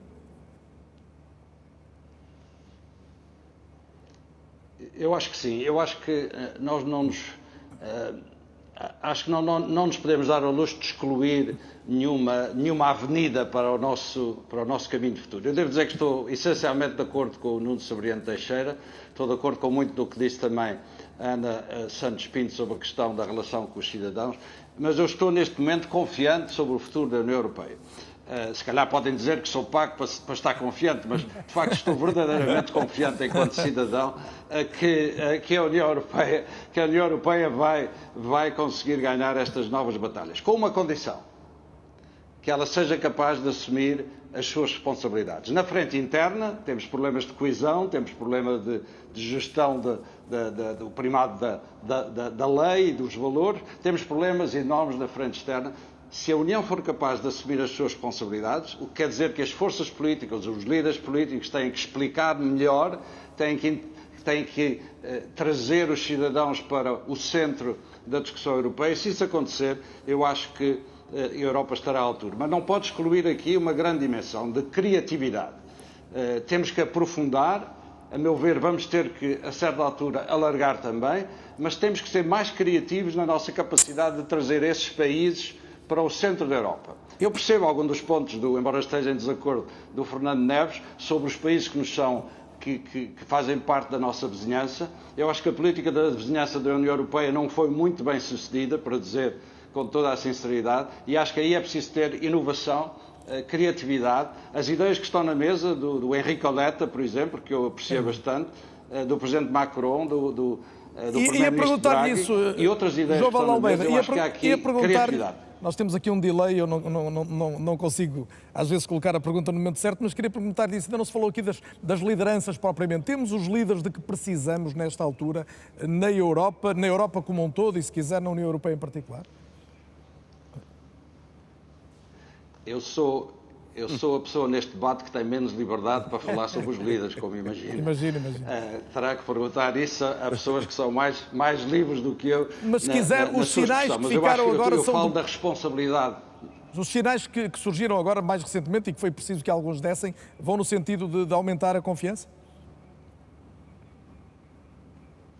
S7: Eu acho que sim. Eu acho que nós não nos podemos dar ao luxo de excluir nenhuma avenida para o nosso caminho de futuro. Eu devo dizer que estou essencialmente de acordo com o Nuno Sebriano Teixeira, estou de acordo com muito do que disse também a Ana Santos Pinto sobre a questão da relação com os cidadãos, mas eu estou neste momento confiante sobre o futuro da União Europeia. Se calhar podem dizer que sou pago para estar confiante, mas de facto estou verdadeiramente confiante enquanto cidadão que a União Europeia vai conseguir ganhar estas novas batalhas, com uma condição: que ela seja capaz de assumir as suas responsabilidades. Na frente interna temos problemas de coesão, temos problemas de gestão do primado da lei e dos valores, temos problemas enormes na frente externa. Se a União for capaz de assumir as suas responsabilidades, o que quer dizer que as forças políticas, os líderes políticos têm que explicar melhor, têm que trazer os cidadãos para o centro da discussão europeia. Se isso acontecer, eu acho que a Europa estará à altura. Mas não pode excluir aqui uma grande dimensão de criatividade. Temos que aprofundar, a meu ver, vamos ter que, a certa altura, alargar também, mas temos que ser mais criativos na nossa capacidade de trazer esses países para o centro da Europa. Eu percebo algum dos pontos, embora esteja em desacordo, do Fernando Neves, sobre os países que nos são, que fazem parte da nossa vizinhança. Eu acho que a política da vizinhança da União Europeia não foi muito bem sucedida, para dizer com toda a sinceridade, e acho que aí é preciso ter inovação, criatividade. As ideias que estão na mesa, do Henrique Oleta, por exemplo, que eu aprecio bastante, do Presidente Macron, do Primeiro-Ministro Draghi, e outras ideias que estão na mesa, eu acho que há aqui criatividade.
S1: Nós temos aqui um delay, eu não consigo às vezes colocar a pergunta no momento certo, mas queria perguntar-lhe isso. Ainda não se falou aqui das lideranças propriamente. Temos os líderes de que precisamos nesta altura na Europa como um todo e, se quiser, na União Europeia em particular?
S7: Eu sou a pessoa neste debate que tem menos liberdade para falar sobre os líderes, como imagino.
S1: Imagino.
S7: Terá que perguntar isso a pessoas que são mais livres do que eu.
S1: Mas se quiser, os sinais que ficaram agora são...
S7: Eu falo da responsabilidade.
S1: Os sinais que surgiram agora mais recentemente e que foi preciso que alguns dessem, vão no sentido de aumentar a confiança?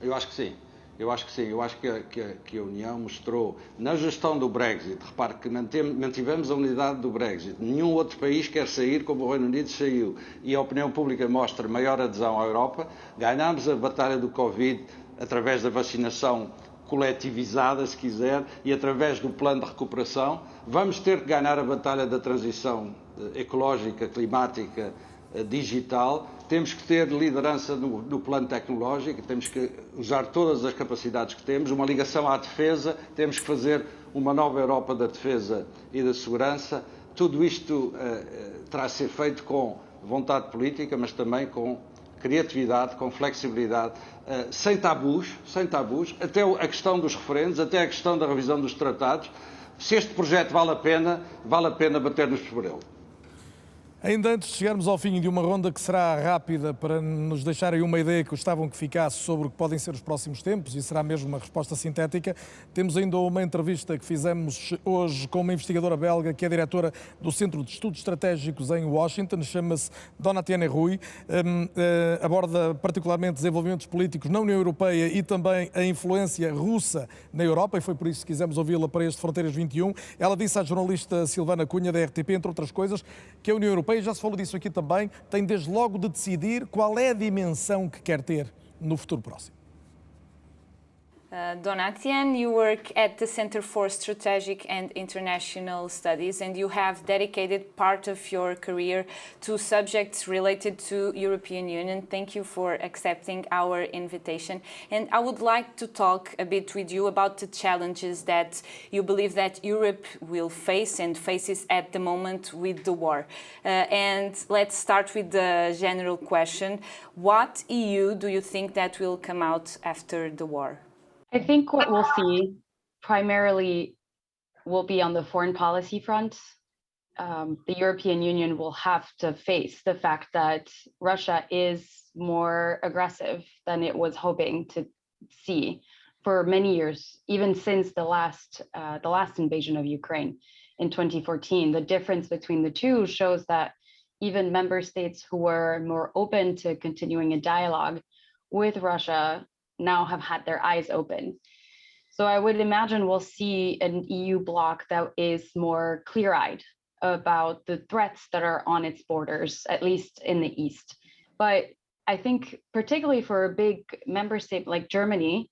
S7: Eu acho que sim. Eu acho que a União mostrou, na gestão do Brexit, repare que mantivemos a unidade do Brexit, nenhum outro país quer sair como o Reino Unido saiu, e a opinião pública mostra maior adesão à Europa. Ganhámos a batalha do Covid através da vacinação coletivizada, se quiser, e através do plano de recuperação. Vamos ter que ganhar a batalha da transição ecológica, climática, digital. Temos que ter liderança no plano tecnológico, temos que usar todas as capacidades que temos, uma ligação à defesa, temos que fazer uma nova Europa da defesa e da segurança. Tudo isto terá de ser feito com vontade política, mas também com criatividade, com flexibilidade, sem tabus, até a questão dos referendos, até a questão da revisão dos tratados. Se este projeto vale a pena bater-nos por ele.
S1: Ainda antes de chegarmos ao fim de uma ronda que será rápida para nos deixarem uma ideia que gostavam que ficasse sobre o que podem ser os próximos tempos, e será mesmo uma resposta sintética, temos ainda uma entrevista que fizemos hoje com uma investigadora belga que é diretora do Centro de Estudos Estratégicos em Washington, chama-se Donatienne Roux, aborda particularmente desenvolvimentos políticos na União Europeia e também a influência russa na Europa, e foi por isso que quisemos ouvi-la para este Fronteiras 21. Ela disse à jornalista Silvana Cunha, da RTP, entre outras coisas, que a União Europeia, já se falou disso aqui também, tem desde logo de decidir qual é a dimensão que quer ter no futuro próximo.
S12: Donatienne, you work at the Center for Strategic and International Studies, and you have dedicated part of your career to subjects related to European Union. Thank you for accepting our invitation. And I would like to talk a bit with you about the challenges that you believe that Europe will face and faces at the moment with the war. And let's start with the general question. What EU do you think that will come out after the war?
S13: I think what we'll see primarily will be on the foreign policy front. The European Union will have to face the fact that Russia is more aggressive than it was hoping to see for many years, even since the last invasion of Ukraine in 2014. The difference between the two shows that even member states who were more open to continuing a dialogue with Russia now have had their eyes open. So I would imagine we'll see an EU bloc that is more clear-eyed about the threats that are on its borders, at least in the East. But I think particularly for a big member state like Germany,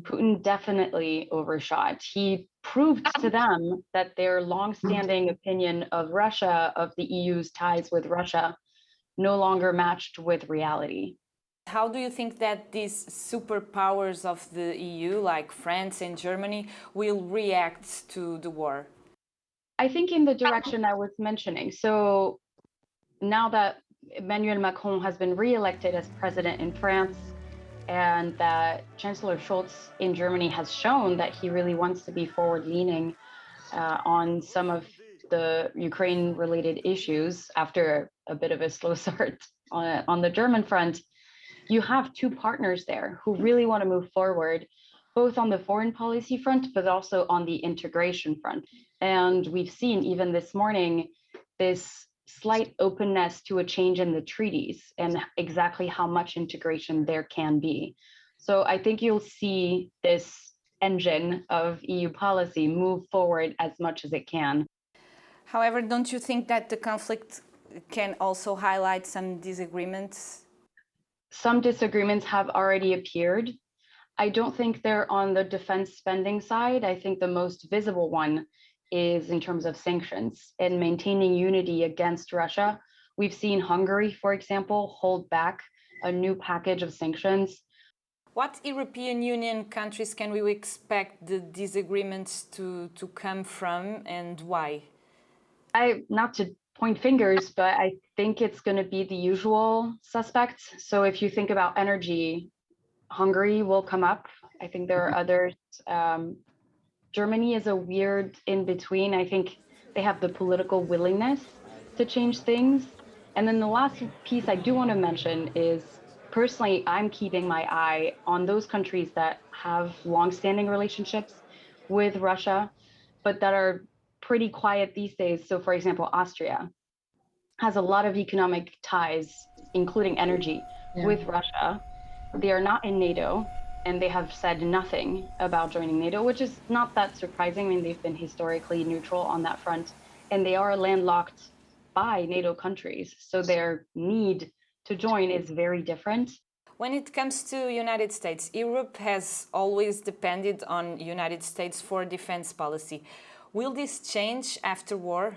S13: Putin definitely overshot. He proved to them that their long-standing opinion of Russia, of the EU's ties with Russia, no longer matched with reality.
S12: How do you think that these superpowers of the EU, like France and Germany, will react to the war?
S13: I think in the direction I was mentioning. So now that Emmanuel Macron has been re-elected as president in France, and that Chancellor Scholz in Germany has shown that he really wants to be forward-leaning on some of the Ukraine-related issues after a bit of a slow start on the German front, you have two partners there who really want to move forward both on the foreign policy front, but also on the integration front. And we've seen even this morning this slight openness to a change in the treaties and exactly how much integration there can be. So I think you'll see this engine of EU policy move forward as much as it can.
S12: However, don't you think that the conflict can also highlight some disagreements?
S13: Some disagreements have already appeared. I don't think they're on the defense spending side. I think the most visible one is in terms of sanctions and maintaining unity against Russia. We've seen Hungary, for example, hold back a new package of sanctions.
S12: What European Union countries can we expect the disagreements to come from, and why?
S13: Not to point fingers, but I think it's going to be the usual suspects. So if you think about energy, Hungary will come up. I think there are others. Germany is a weird in-between. I think they have the political willingness to change things. And then the last piece I do want to mention is, personally, I'm keeping my eye on those countries that have long-standing relationships with Russia, but that are pretty quiet these days. So for example, Austria has a lot of economic ties, including energy, with Russia. They are not in NATO, and they have said nothing about joining NATO, which is not that surprising. I mean, they've been historically neutral on that front, and they are landlocked by NATO countries. So their need to join is very different.
S12: When it comes to United States, Europe has always depended on United States for defense policy. Will this change after war?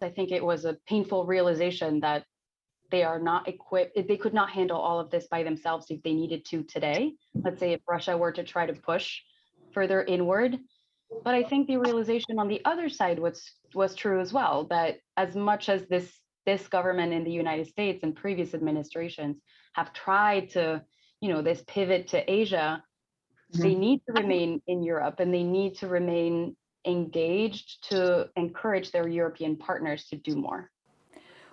S13: I think it was a painful realization that they are not equipped, they could not handle all of this by themselves if they needed to today. Let's say if Russia were to try to push further inward. But I think the realization on the other side was true as well, that as much as this government in the United States and previous administrations have tried to, this pivot to Asia, they need to remain in Europe, and they need to remain engaged to encourage their European partners to do more.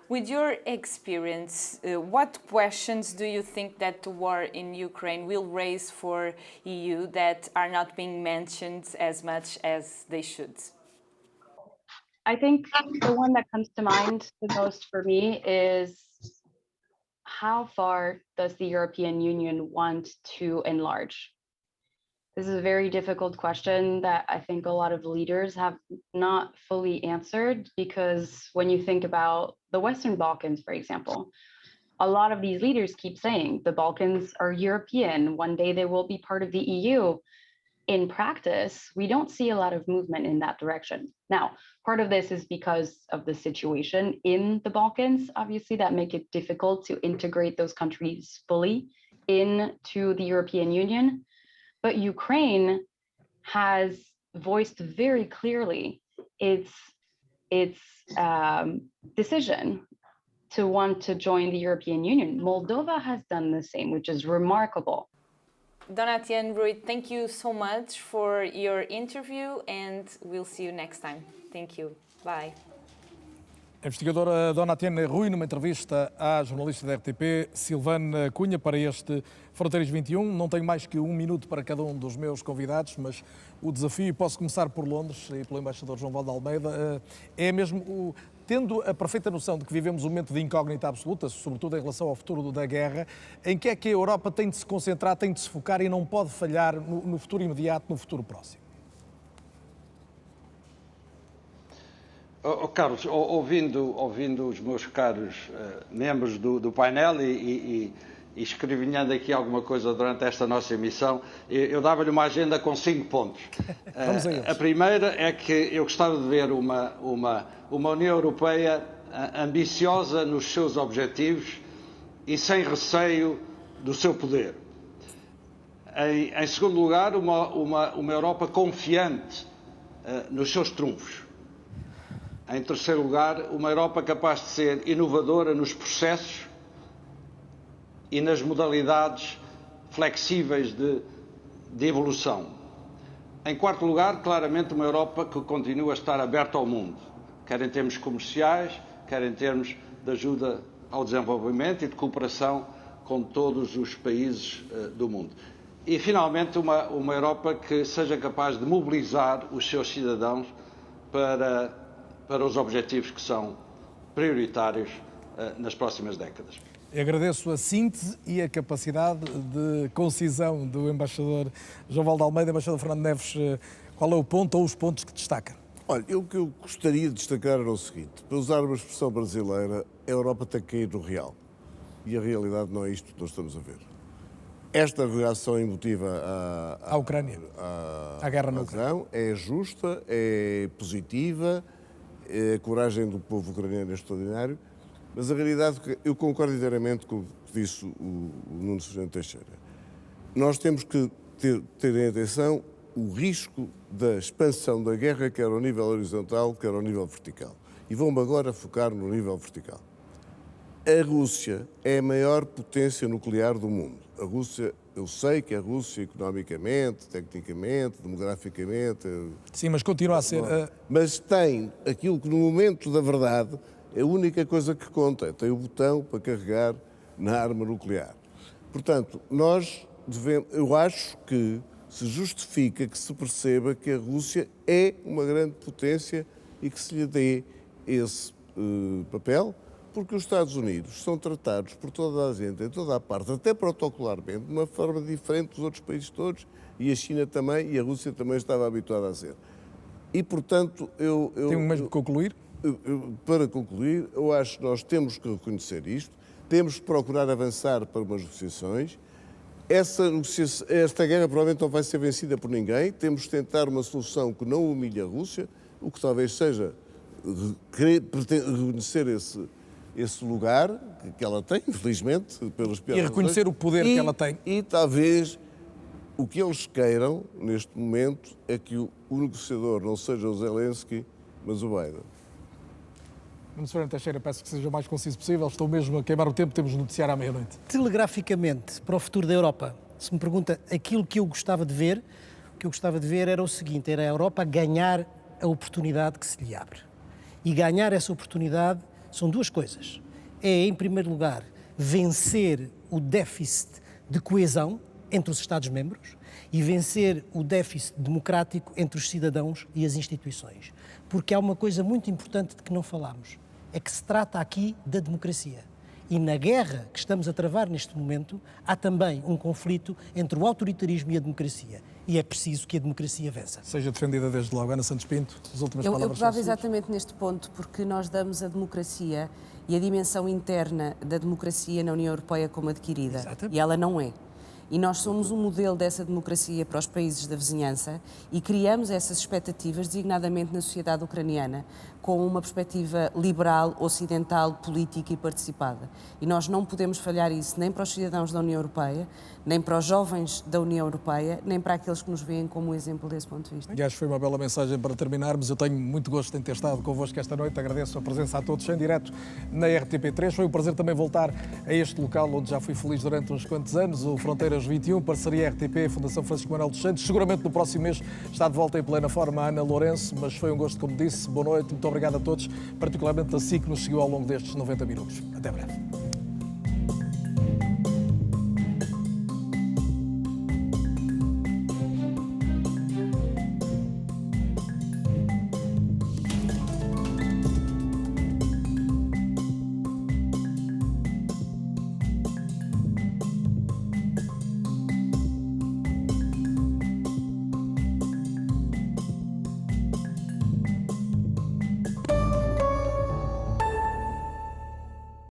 S12: With your experience, what questions do you think that the war in Ukraine will raise for EU that are not being mentioned as much as they should?
S13: I think the one that comes to mind the most for me is, how far does the European Union want to enlarge? This is a very difficult question that I think a lot of leaders have not fully answered, because when you think about the Western Balkans, for example, a lot of these leaders keep saying the Balkans are European, one day they will be part of the EU. In practice, we don't see a lot of movement in that direction. Now, part of this is because of the situation in the Balkans, obviously, that make it difficult to integrate those countries fully into the European Union. But Ukraine has voiced very clearly its decision to want to join the European Union. Moldova has done the same, which is remarkable.
S12: Donatienne Rui, thank you so much for your interview, and we'll see you next time. Thank you. Bye.
S1: A investigadora Donatienne Rui, numa entrevista à jornalista da RTP, Silvana Cunha, para este Fronteiras 21. Não tenho mais que 1 minuto para cada um dos meus convidados, mas o desafio, posso começar por Londres e pelo embaixador João Valde Almeida, é mesmo tendo a perfeita noção de que vivemos um momento de incógnita absoluta, sobretudo em relação ao futuro da guerra, em que é que a Europa tem de se concentrar, tem de se focar e não pode falhar no futuro imediato, no futuro próximo?
S7: Carlos, ouvindo os meus caros membros do painel e escrevinhando aqui alguma coisa durante esta nossa emissão, eu dava-lhe uma agenda com 5 pontos.
S1: Vamos a eles.
S7: A primeira é que eu gostava de ver uma União Europeia ambiciosa nos seus objetivos e sem receio do seu poder. Em segundo lugar, uma Europa confiante nos seus trunfos. Em terceiro lugar, uma Europa capaz de ser inovadora nos processos e nas modalidades flexíveis de evolução. Em quarto lugar, claramente uma Europa que continua a estar aberta ao mundo, quer em termos comerciais, quer em termos de ajuda ao desenvolvimento e de cooperação com todos os países do mundo. e finalmente, uma Europa que seja capaz de mobilizar os seus cidadãos para os objetivos que são prioritários nas próximas décadas.
S1: Agradeço a síntese e a capacidade de concisão do embaixador João Valde Almeida. Embaixador Fernando Neves, qual é o ponto ou os pontos que destaca?
S6: Olha, o que eu gostaria de destacar era o seguinte: para usar uma expressão brasileira, a Europa tem que cair no real. E a realidade não é isto que nós estamos a ver. Esta reação emotiva
S1: à Ucrânia, à guerra na Ucrânia,
S6: é justa, é positiva, a coragem do povo ucraniano é extraordinário, mas a realidade, eu concordo inteiramente com o que disse o Nuno Sergente Teixeira. Nós temos que ter em atenção o risco da expansão da guerra, quer ao nível horizontal, quer ao nível vertical. E vamos agora focar no nível vertical. A Rússia é a maior potência nuclear do mundo. A Rússia, eu sei que a Rússia, economicamente, tecnicamente, demograficamente...
S1: Sim, mas continua a ser...
S6: Mas tem aquilo que, no momento da verdade, é a única coisa que conta. Tem o botão para carregar na arma nuclear. Portanto, nós devemos... Eu acho que se justifica que se perceba que a Rússia é uma grande potência e que se lhe dê esse papel, porque os Estados Unidos são tratados por toda a gente, em toda a parte, até protocolarmente, de uma forma diferente dos outros países todos, e a China também, e a Rússia também estava habituada a ser. E, portanto,
S1: Tenho mesmo que concluir?
S6: Para concluir, eu acho que nós temos que reconhecer isto, temos que procurar avançar para umas negociações. Esta guerra provavelmente não vai ser vencida por ninguém, temos que tentar uma solução que não humilhe a Rússia, o que talvez seja reconhecer esse lugar que ela tem, infelizmente, pelas piores
S1: E reconhecer
S6: razões,
S1: o poder que ela tem.
S6: E talvez o que eles queiram, neste momento, é que o negociador não seja o Zelensky, mas o Biden.
S1: Nuno Sergente Teixeira, peço que seja o mais conciso possível. Estou mesmo a queimar o tempo, temos de noticiar à meia-noite.
S9: Telegraficamente, para o futuro da Europa, se me pergunta aquilo que eu gostava de ver, o que eu gostava de ver era o seguinte: era a Europa ganhar a oportunidade que se lhe abre. E ganhar essa oportunidade são duas coisas. É, em primeiro lugar, vencer o déficit de coesão entre os Estados-membros e vencer o déficit democrático entre os cidadãos e as instituições. Porque há uma coisa muito importante de que não falamos, é que se trata aqui da democracia. E na guerra que estamos a travar neste momento, há também um conflito entre o autoritarismo e a democracia. E é preciso que a democracia vença.
S1: Seja defendida desde logo. Ana Santos Pinto, as últimas palavras.
S8: Eu pegava exatamente neste ponto, porque nós damos a democracia e a dimensão interna da democracia na União Europeia como adquirida. Exatamente. E ela não é. E nós somos um modelo dessa democracia para os países da vizinhança e criamos essas expectativas, designadamente na sociedade ucraniana, com uma perspectiva liberal, ocidental, política e participada. E nós não podemos falhar isso nem para os cidadãos da União Europeia, nem para os jovens da União Europeia, nem para aqueles que nos veem como um exemplo desse ponto de vista.
S1: E acho que foi uma bela mensagem para terminarmos. Eu tenho muito gosto em ter estado convosco esta noite. Agradeço a presença a todos em direto na RTP3. Foi um prazer também voltar a este local onde já fui feliz durante uns quantos anos, o Fronteiras 21, parceria RTP, Fundação Francisco Manuel dos Santos. Seguramente no próximo mês está de volta em plena forma a Ana Lourenço, mas foi um gosto, como disse. Boa noite, muito obrigado a todos, particularmente a si que nos seguiu ao longo destes 90 minutos. Até breve.